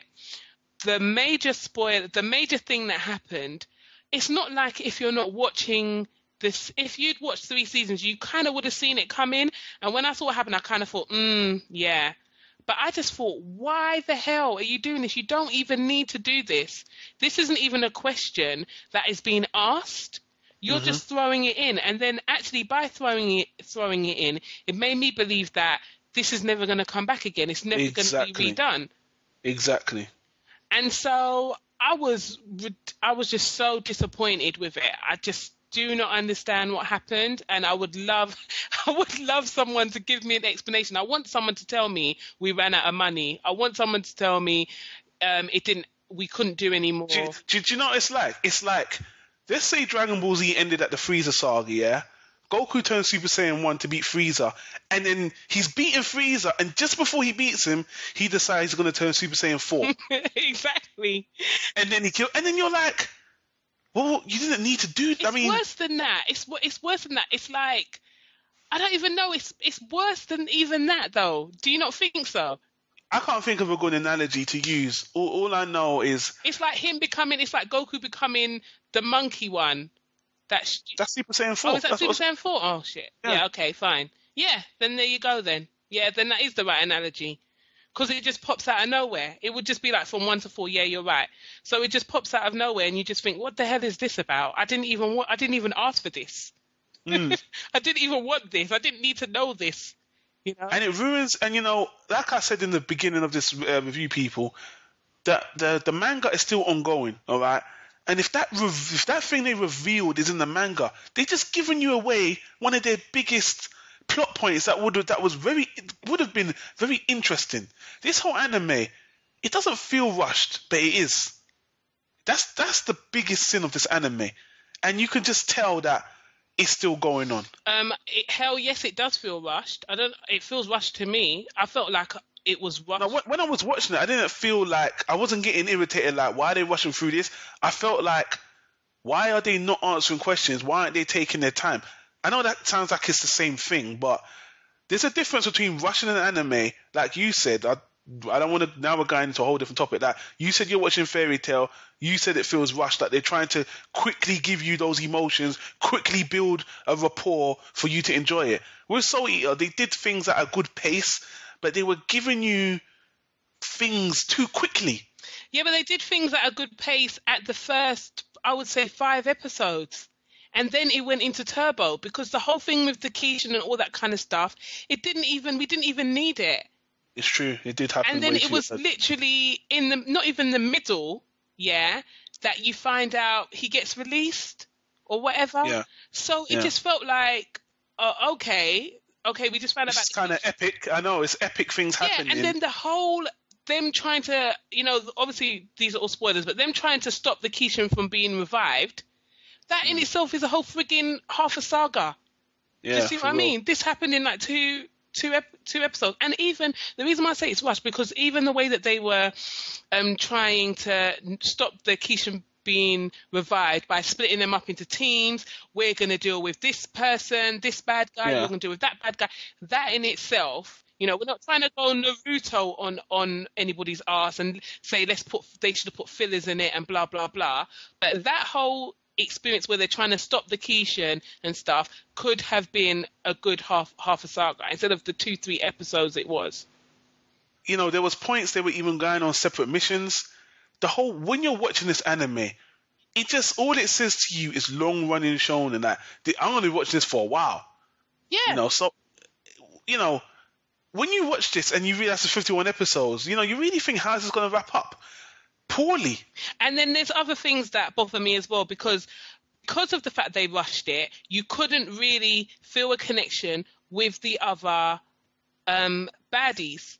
The major thing that happened, it's not like if you're not watching this, if you'd watched 3 seasons, you kind of would have seen it come in. And when I saw it happen, I kind of thought, yeah. But I just thought, why the hell are you doing this? You don't even need to do this. This isn't even a question that is being asked. You're just throwing it in. And then actually by throwing it in, it made me believe that this is never going to come back again. It's never going to be redone. Exactly. And so I was just so disappointed with it. I just do not understand what happened, and I would love someone to give me an explanation. I want someone to tell me we ran out of money. I want someone to tell me we couldn't do any more. Do you know what it's like? It's like, let's say Dragon Ball Z ended at the Frieza saga, yeah? Goku turns Super Saiyan 1 to beat Frieza, and then he's beating Frieza, and just before he beats him, he decides he's going to turn Super Saiyan 4. Exactly. And then and then you're like, well, you didn't need to do that. It's worse than that. It's worse than that. It's like, I don't even know. It's worse than even that, though. Do you not think so? I can't think of a good analogy to use. All I know is... It's like it's like Goku becoming the monkey one. That's Super Saiyan 4. Oh, is that Super Saiyan 4? Oh, shit. Yeah, okay, fine. Yeah, then there you go then. Yeah, then that is the right analogy. Because it just pops out of nowhere. It would just be like from 1 to 4, yeah, you're right. So it just pops out of nowhere and you just think, what the hell is this about? I didn't even ask for this. I didn't even want this. I didn't need to know this. You know? And it ruins, and like I said in the beginning of this review, people, that the manga is still ongoing, all right? And if that thing they revealed is in the manga, they're just giving you away one of their biggest plot points that would have been very interesting. This whole anime, it doesn't feel rushed, but it is. That's the biggest sin of this anime, and you can just tell that it's still going on. Hell yes, it does feel rushed. It feels rushed to me. I felt like it was rushed. Now, when I was watching it, I didn't feel like, I wasn't getting irritated like, why are they rushing through this? I felt like, why are they not answering questions? Why aren't they taking their time? I know that sounds like it's the same thing, but there's a difference between rushing an anime, like you said. I don't want to, now we're going into a whole different topic. That you said you're watching Fairy Tail, you said it feels rushed, that they're trying to quickly give you those emotions, quickly build a rapport for you to enjoy it. With Soul Eater, they did things at a good pace, but they were giving you things too quickly. Yeah, but they did things at a good pace at the first, I would say, 5 episodes. And then it went into turbo because the whole thing with the Kishin and all that kind of stuff, we didn't even need it. It's true. It did happen. And then it was literally not even the middle, yeah, that you find out he gets released or whatever. Yeah. So it just felt like, okay, we just found out about it's kind of epic. I know, it's epic things happening. Yeah, and then the whole, them trying to, obviously these are all spoilers, but them trying to stop the Kishin from being revived, that in itself is a whole frigging half a saga. Yeah, do you see what I mean? This happened in like two episodes. And even the reason why I say it's rushed, because even the way that they were trying to stop the Kishin being revived by splitting them up into teams, we're going to deal with this person, this bad guy, we're going to deal with that bad guy. That in itself, we're not trying to go Naruto on anybody's ass and say they should have put fillers in it and blah blah blah. But that whole experience where they're trying to stop the Kishin and stuff could have been a good half a saga instead of the 2-3 episodes it was. There was points they were even going on separate missions. When you're watching this anime, it just, all it says to you is long running shown and that I'm going to be watching this for a while. Yeah. So when you watch this and you realize it's 51 episodes, you really think, how's this going to wrap up? Poorly. And then there's other things that bother me as well, because of the fact they rushed it, you couldn't really feel a connection with the other baddies.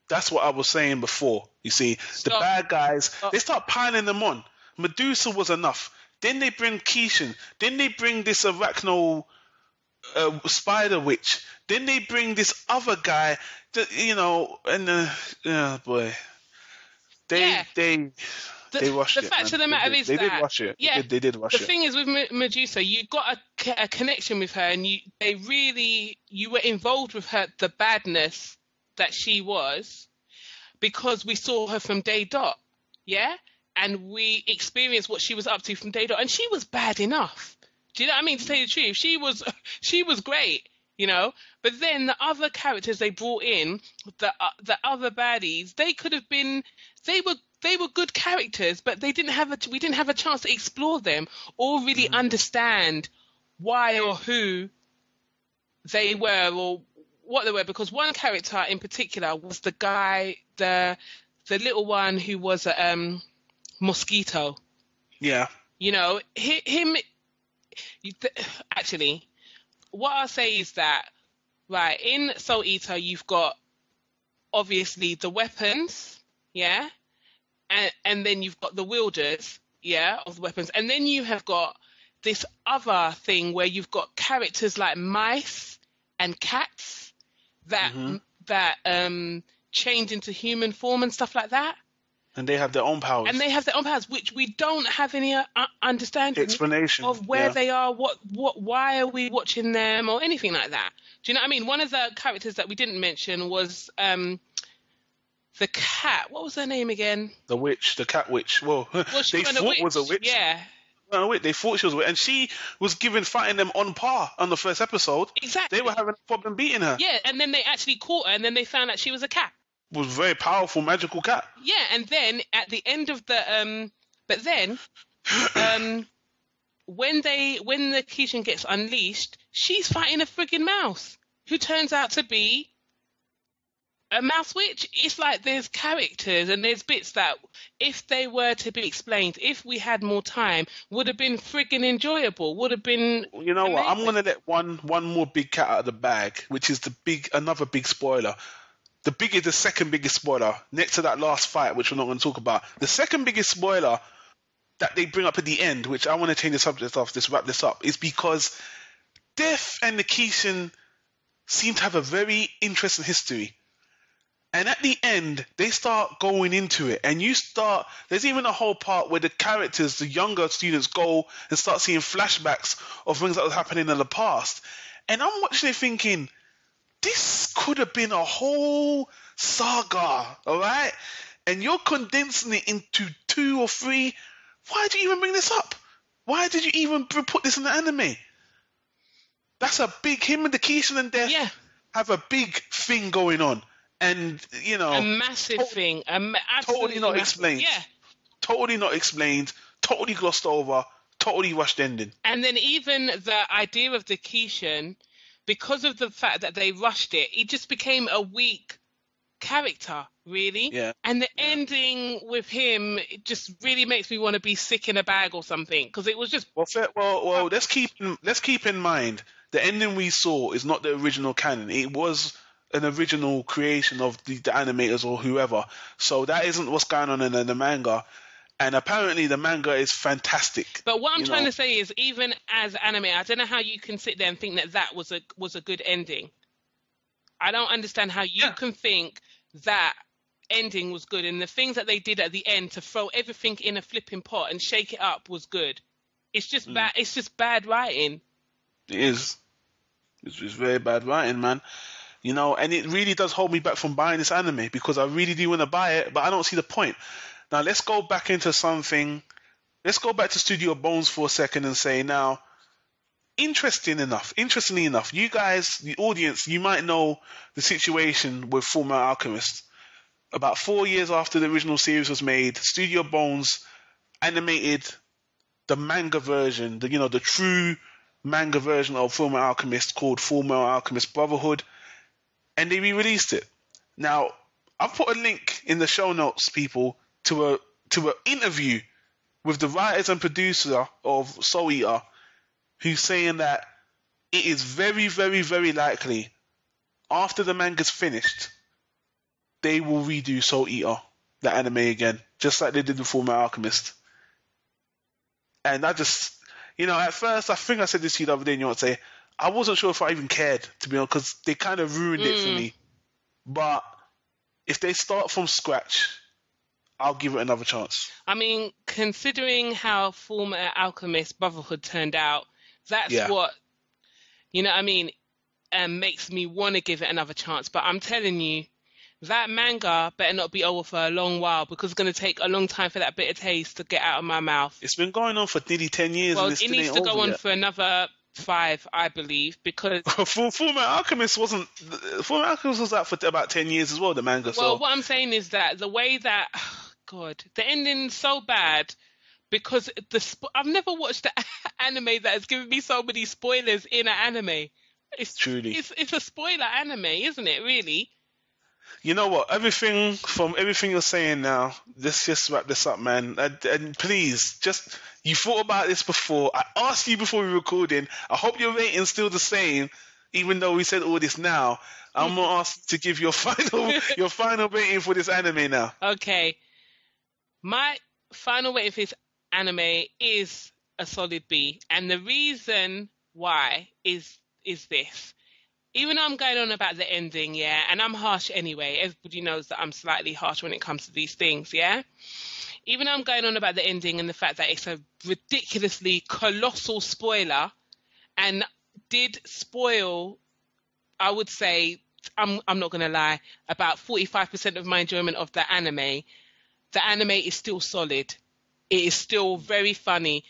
That's what I was saying before. You see, the bad guys, they start piling them on. Medusa was enough. Then they bring Kishin. Then they bring this Arachno spider witch. Then they bring this other guy. And yeah, boy, they Yeah. they they rushed The it, fact man. of the matter is They did that, rush it. yeah, They did rush the it. thing is with Medusa, you got a connection with her, and you were involved with her, the badness that she was, because we saw her from day dot, yeah, and we experienced what she was up to from day dot, and she was bad enough. Do you know what I mean? To tell you the truth, she was great, you know. But then the other characters they brought in, the other baddies, they could have been, they were good characters, but we didn't have a chance to explore them or really understand why or who they were or what they were. Because one character in particular was the guy, the little one who was a mosquito. Yeah. You know, him. Actually, what I'll say is that, right, in Soul Eater, you've got obviously the weapons, yeah, and then you've got the wielders, yeah, of the weapons, and then you have got this other thing where you've got characters like mice and cats that change into human form and stuff like that. And they have their own powers. Which we don't have any understanding explanation of where they are, why are we watching them, or anything like that. Do you know what I mean? One of the characters that we didn't mention was the cat. What was her name again? The witch, the cat witch. Well, they thought was a witch. Yeah. No, wait, they thought she was a witch. And she was fighting them on par on the first episode. Exactly. They were having a problem beating her. Yeah, and then they actually caught her, and then they found out she was a cat. Was a very powerful magical cat. Yeah, and then at the end of the when the Kishin gets unleashed, she's fighting a friggin' mouse who turns out to be a mouse witch. It's like there's characters and there's bits that, if they were to be explained, if we had more time, would have been friggin' enjoyable. Would have been. You know amazing. what? I'm gonna let one more big cat out of the bag, which is another big spoiler. The second biggest spoiler, next to that last fight, which we're not going to talk about. The second biggest spoiler that they bring up at the end, which I want to change the subject of this, wrap this up, is because Death and the Kishin seem to have a very interesting history. And at the end, they start going into it. And there's even a whole part where the characters, the younger students, go and start seeing flashbacks of things that was happening in the past. And I'm watching it thinking, this could have been a whole saga, all right? And you're condensing it into 2 or 3. Why did you even bring this up? Why did you even put this in the anime? That's a big, him and the Kishin and Death have a big thing going on. And, you know. A massive thing. Totally not explained. Yeah. Totally not explained. Totally glossed over. Totally rushed ending. And then even the idea of the Kishin, because of the fact that they rushed it, it just became a weak character, really. Yeah. And the ending with him, it just really makes me want to be sick in a bag or something, because it was just. Well, let's keep in mind the ending we saw is not the original canon. It was an original creation of the animators or whoever. So that isn't what's going on in the manga. And apparently the manga is fantastic. But what I'm trying to say is, even as anime, I don't know how you can sit there and think that was a good ending. I don't understand how you can think that ending was good, and the things that they did at the end to throw everything in a flipping pot and shake it up was good. It's just bad. It's just bad writing. It is. It's very bad writing, man. You know, and it really does hold me back from buying this anime, because I really do want to buy it, but I don't see the point. Now, let's go back into something. Let's go back to Studio Bones for a second and say, now, interestingly enough, you guys, the audience, you might know the situation with Fullmetal Alchemist. About 4 years after the original series was made, Studio Bones animated the manga version, the true manga version of Fullmetal Alchemist, called Fullmetal Alchemist Brotherhood, and they re-released it. Now, I've put a link in the show notes, people, to an interview with the writers and producer of Soul Eater, who's saying that it is very, very, very likely after the manga's finished, they will redo Soul Eater, the anime again, just like they did with Fullmetal Alchemist. And I just, at first, I think I said this to you the other day, and you want to say, I wasn't sure if I even cared, to be honest, because they kind of ruined it for me. But if they start from scratch, I'll give it another chance. I mean, considering how Fullmetal Alchemist Brotherhood turned out, that's what, makes me want to give it another chance. But I'm telling you, that manga better not be over for a long while, because it's going to take a long time for that bitter taste to get out of my mouth. It's been going on for nearly 10 years. Well, and it needs to go on for another 5, I believe, because Fullmetal Alchemist was out for about 10 years as well, the manga. Well, what I'm saying is that the way that, God, the ending's so bad, because I've never watched an anime that has given me so many spoilers in an anime. It's a spoiler anime, isn't it, really? You know what? Everything you're saying now, let's just wrap this up, man. And please, you thought about this before. I asked you before we were recording. I hope your rating's still the same, even though we said all this now. I'm going to ask you to give your final rating for this anime now. Okay. My final rating for this anime is a solid B. And the reason why is this. Even though I'm going on about the ending, and I'm harsh anyway. Everybody knows that I'm slightly harsh when it comes to these things, Even though I'm going on about the ending and the fact that it's a ridiculously colossal spoiler, and did spoil, I would say, I'm not going to lie, about 45% of my enjoyment of the anime is still solid. It is still very funny.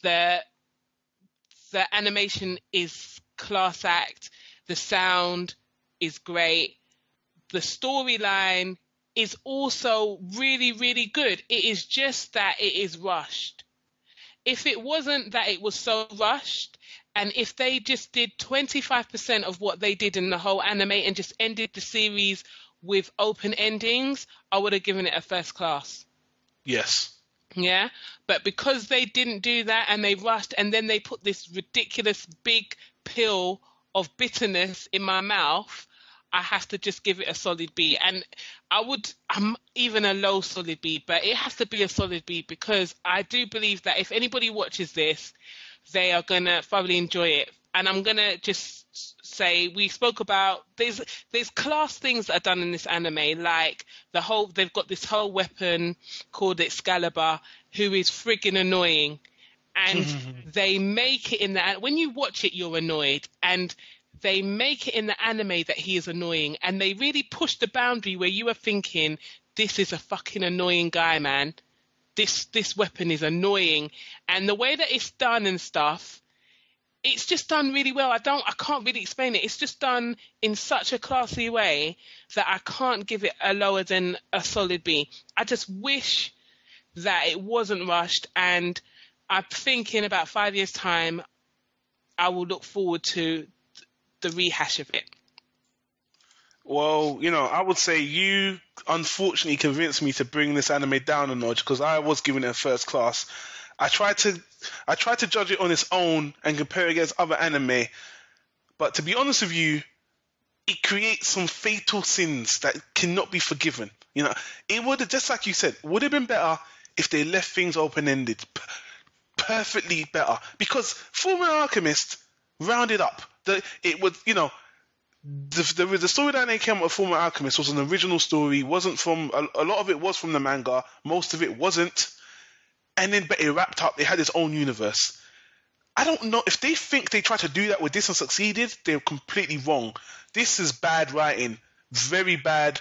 The animation is class act. The sound is great. The storyline is also really, really good. It is just that it is rushed. If it wasn't that it was so rushed, and if they just did 25% of what they did in the whole anime and just ended the series with open endings, I would have given it a first class. Yes. Yeah? But because they didn't do that and they rushed, and then they put this ridiculous big pill of bitterness in my mouth, I have to just give it a solid B. And I'm even a low solid B, but it has to be a solid B, because I do believe that if anybody watches this, they are going to thoroughly enjoy it. And I'm going to just say, we spoke about, there's class things that are done in this anime, like they've got this whole weapon called Excalibur, who is friggin' annoying. And they make it in when you watch it, you're annoyed. And they make it in the anime that he is annoying. And they really push the boundary where you are thinking, this is a fucking annoying guy, man. This weapon is annoying. And the way that it's done and stuff, it's just done really well. I can't really explain it. It's just done in such a classy way that I can't give it a lower than a solid B. I just wish that it wasn't rushed, and I think in about 5 years' time, I will look forward to the rehash of it. Well, I would say you unfortunately convinced me to bring this anime down a notch, because I was giving it a first class. I tried to judge it on its own and compare it against other anime, but to be honest with you, it creates some fatal sins that cannot be forgiven. It would have, just like you said, would have been better if they left things open-ended. Perfectly better, because Fullmetal Alchemist rounded up. The storyline they came up with Fullmetal Alchemist was an original story. Wasn't from a lot of it was from the manga. Most of it wasn't. And then, but it wrapped up. They had its own universe. I don't know if they think they tried to do that with this and succeeded. They're completely wrong. This is bad writing, very bad.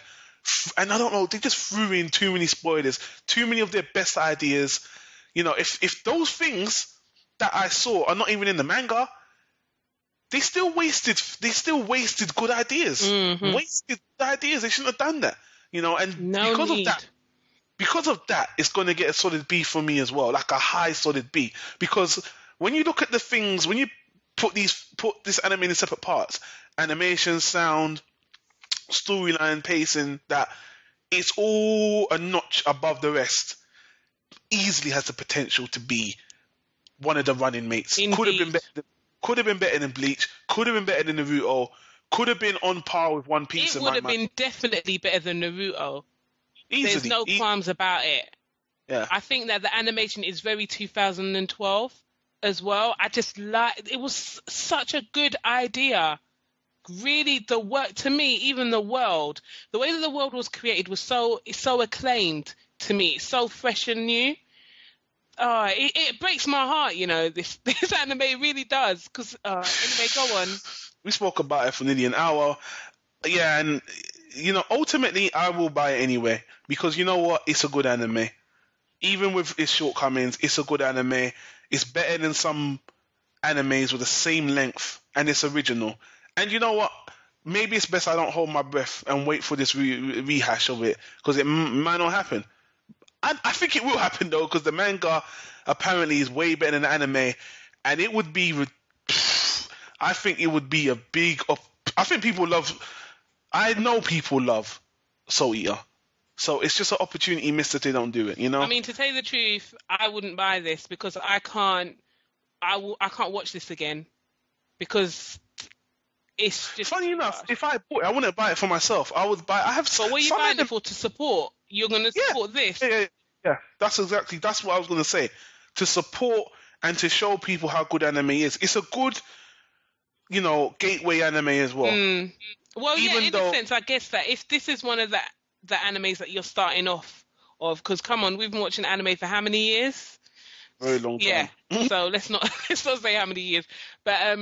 And I don't know. They just threw in too many spoilers, too many of their best ideas. If those things that I saw are not even in the manga, they still wasted good ideas. Mm-hmm. Wasted ideas. They shouldn't have done that. And because of that, it's going to get a solid B for me as well, like a high solid B. Because when you look at the things, when you put this anime in separate parts, animation, sound, storyline, pacing, that it's all a notch above the rest, easily has the potential to be one of the running mates. Indeed. Could have been better than Bleach. Could have been better than Naruto. Could have been on par with One Piece. It would have been definitely better than Naruto. Easily. There's no qualms about it. Yeah. I think that the animation is very 2012 as well. I just like it was such a good idea. Really, the work to me, even the way that the world was created was so acclaimed to me. It's so fresh and new. Oh, it breaks my heart, this this anime really does. Because anyway, go on. We spoke about it for nearly an hour. Yeah, and ultimately I will buy it anyway because you know what? It's a good anime. Even with its shortcomings, it's a good anime. It's better than some animes with the same length, and it's original. And you know what? Maybe it's best I don't hold my breath and wait for this rehash of it because it might not happen. I think it will happen though because the manga apparently is way better than the anime, and it would be. I think it would be a big. I think people love. I know people love Soul Eater, so it's just an opportunity missed if they don't do it. I mean, to tell you the truth, I wouldn't buy this because I can't. I can't watch this again because it's just. Funny enough, if I bought it, I wouldn't buy it for myself. I would buy. I have. But what are you some buying it for? To support? You're gonna support this? Yeah. That's what I was gonna say. To support and to show people how good anime is. It's a good, gateway anime as well. Well, Even in a sense, I guess that if this is one of the animes that you're starting off of, because come on, we've been watching anime for how many years? Very long time. Yeah. So let's not say how many years. But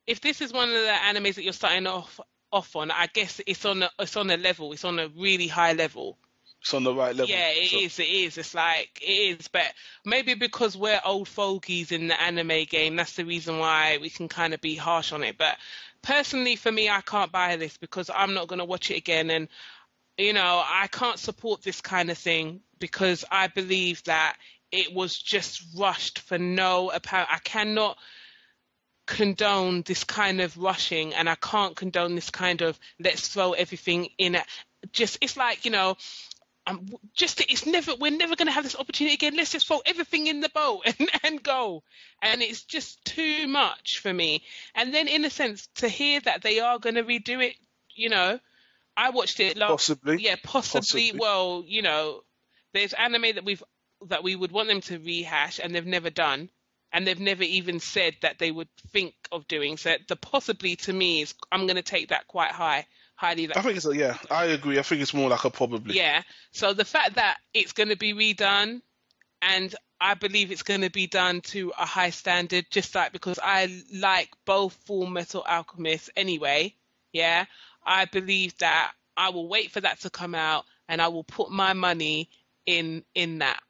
if this is one of the animes that you're starting off on, I guess it's on a level. It's on a really high level. It's on the right level. Yeah, it is. It's like it is, but maybe because we're old fogies in the anime game, that's the reason why we can kind of be harsh on it. But personally, for me, I can't buy this because I'm not going to watch it again, and I can't support this kind of thing because I believe that it was just rushed for no apparent. I cannot condone this kind of rushing, and I can't condone this kind of let's throw everything in it. Just it's like we're never going to have this opportunity again. Let's just throw everything in the boat and go. And it's just too much for me. And then in a sense, to hear that they are going to redo it, I watched it possibly. Yeah, possibly. Well, there's anime that we would want them to rehash and they've never done. And they've never even said that they would think of doing. So the possibly to me is I'm going to take that quite highly. I think it's I agree. I think it's more like a probably. Yeah. So the fact that it's going to be redone, and I believe it's going to be done to a high standard, just like because I like both Full Metal Alchemist anyway. Yeah. I believe that I will wait for that to come out, and I will put my money in that.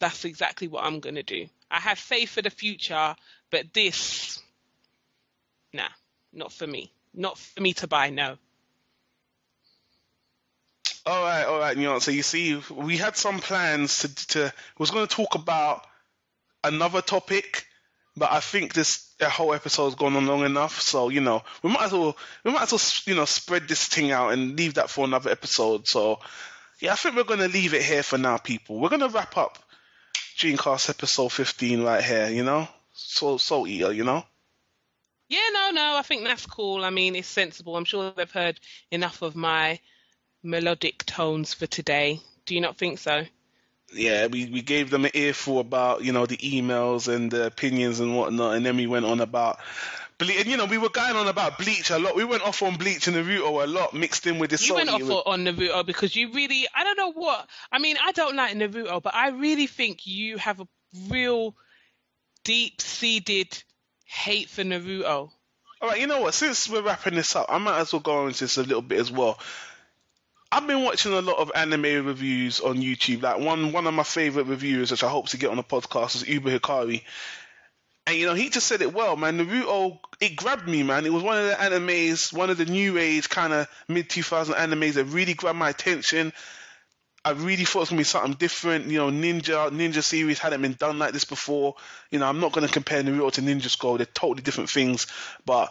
That's exactly what I'm going to do. I have faith for the future, but this, nah, not for me. Not for me to buy. No. All right. So you see, we had some plans to was going to talk about another topic, but I think this whole episode has gone on long enough. So we might as well spread this thing out and leave that for another episode. So yeah, I think we're going to leave it here for now, people. We're going to wrap up Dreamcast episode 15 right here. Soul Eater, Yeah, no, I think that's cool. I mean, it's sensible. I'm sure they've heard enough of my melodic tones for today. Do you not think so? Yeah, we gave them an earful about, the emails and the opinions and whatnot, and then we went on about Bleach. And, we were going on about Bleach a lot. We went off on Bleach and Naruto a lot, mixed in with this. You went off on Naruto because you really, I don't know what, I mean, I don't like Naruto, but I really think you have a real deep-seated hate for Naruto. All right, you know what? Since we're wrapping this up, I might as well go into this a little bit as well. I've been watching a lot of anime reviews on YouTube. Like one of my favorite reviewers, which I hope to get on the podcast, is Uber Hikari. And he just said it well, man. Naruto, it grabbed me, man. It was one of the animes, one of the new age kind of mid 2000 animes that really grabbed my attention. I really thought it was gonna be something different. Ninja series hadn't been done like this before. I'm not gonna compare Naruto to Ninja Scroll. They're totally different things, but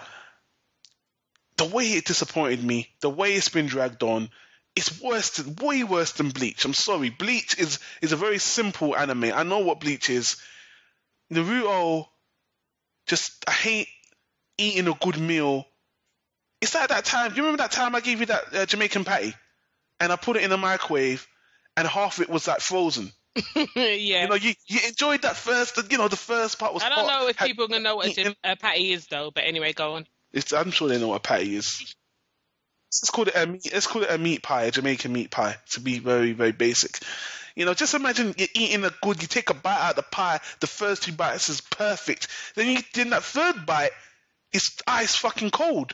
the way it disappointed me, the way it's been dragged on. It's way worse than Bleach. I'm sorry. Bleach is a very simple anime. I know what Bleach is. Naruto, I hate eating a good meal. It's like that time. Do you remember that time I gave you that Jamaican patty? And I put it in the microwave and half of it was like frozen. Yeah. You enjoyed that first. The first part was I hot. don't know if people are gonna know what eaten- a patty is though. But anyway, go on. I'm sure they know what a patty is. Let's call it a meat. Let's call it a meat pie, a Jamaican meat pie, to be very, very basic. Just imagine you're eating you take a bite out of the pie, the first 2 bites is perfect. Then that third bite, it's ice fucking cold.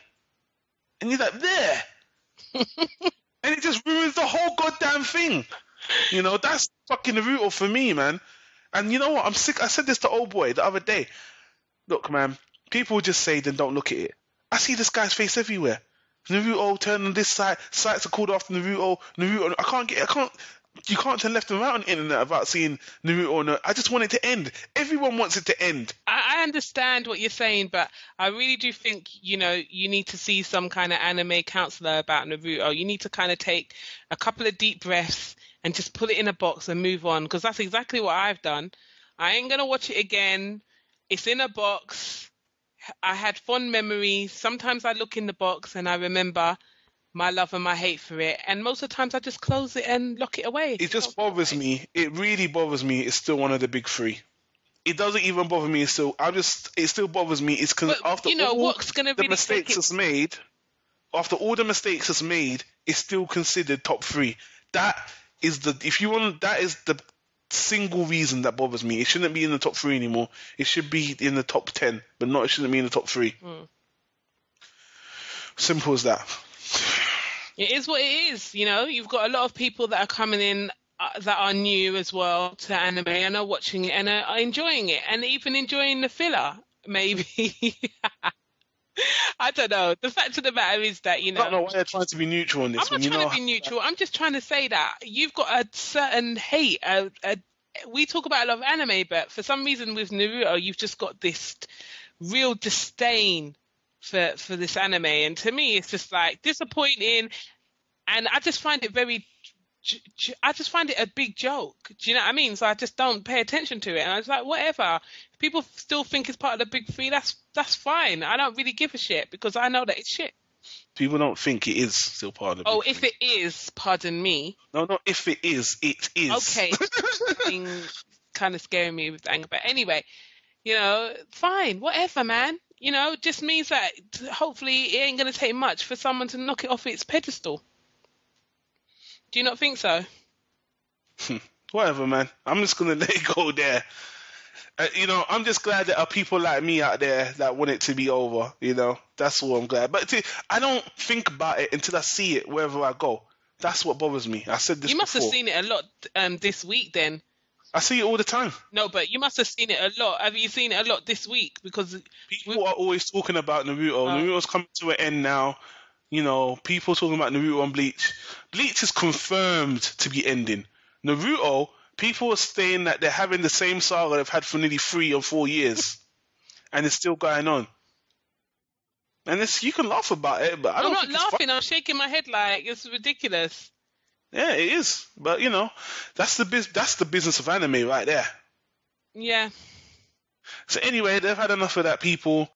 And you're like, there. And it just ruins the whole goddamn thing. That's fucking Naruto for me, man. And you know what? I'm sick. I said this to old boy the other day. Look, man, people just say, then don't look at it. I see this guy's face everywhere. Naruto, turn on this side. Sites are called after Naruto. You can't turn left and right on the internet about seeing Naruto. No, I just want it to end. Everyone wants it to end. I understand what you're saying, but I really do think, you need to see some kind of anime counselor about Naruto. You need to kind of take a couple of deep breaths and just put it in a box and move on, because that's exactly what I've done. I ain't going to watch it again. It's in a box. I had fond memories. Sometimes I look in the box and I remember my love and my hate for it, and most of the times I just close it and lock it away. It just bothers me. It really bothers me. It's still one of the big three. It doesn't even bother me. It still bothers me. It's because after all the mistakes it's made, after all the mistakes it's made, it's still considered top 3. That is the single reason that bothers me. It shouldn't be in the top 3 anymore. It should be in the top 10, but it shouldn't be in the top 3. Simple as that. It is what it is. You've got a lot of people that are coming in that are new as well to anime and are watching it and are enjoying it, and even enjoying the filler, maybe. I don't know. The fact of the matter is that, I don't know why they're trying to be neutral on this. I'm not trying to be neutral. I'm just trying to say that you've got a certain hate. We talk about a lot of anime, but for some reason with Naruto, you've just got this real disdain for this anime, and to me it's just like disappointing, and I just find it a big joke. Do you know what I mean? So I just don't pay attention to it, and I was like, whatever. If people still think it's part of the big 3, that's fine. I don't really give a shit, because I know that it's shit. People don't think it is still part of the big 3. If it is, pardon me. No, if it is, it is. Okay. Being kind of scaring me with anger, but anyway, fine, whatever, man. Just means that hopefully it ain't going to take much for someone to knock it off its pedestal. Do you not think so? Whatever, man. I'm just going to let it go there. I'm just glad there are people like me out there that want it to be over. That's all I'm glad. But I don't think about it until I see it wherever I go. That's what bothers me. I said this before. You must have seen it a lot this week then. I see it all the time. No, but you must have seen it a lot. Have you seen it a lot this week? Because people are always talking about Naruto. Naruto's coming to an end now. People talking about Naruto and Bleach. Bleach is confirmed to be ending. Naruto, people are saying that they're having the same saga they've had for nearly 3 or 4 years, and it's still going on. And you can laugh about it, but I'm not laughing. I'm shaking my head like it's ridiculous. Yeah, it is. But that's the business of anime right there. Yeah. So anyway, they've had enough of that, people.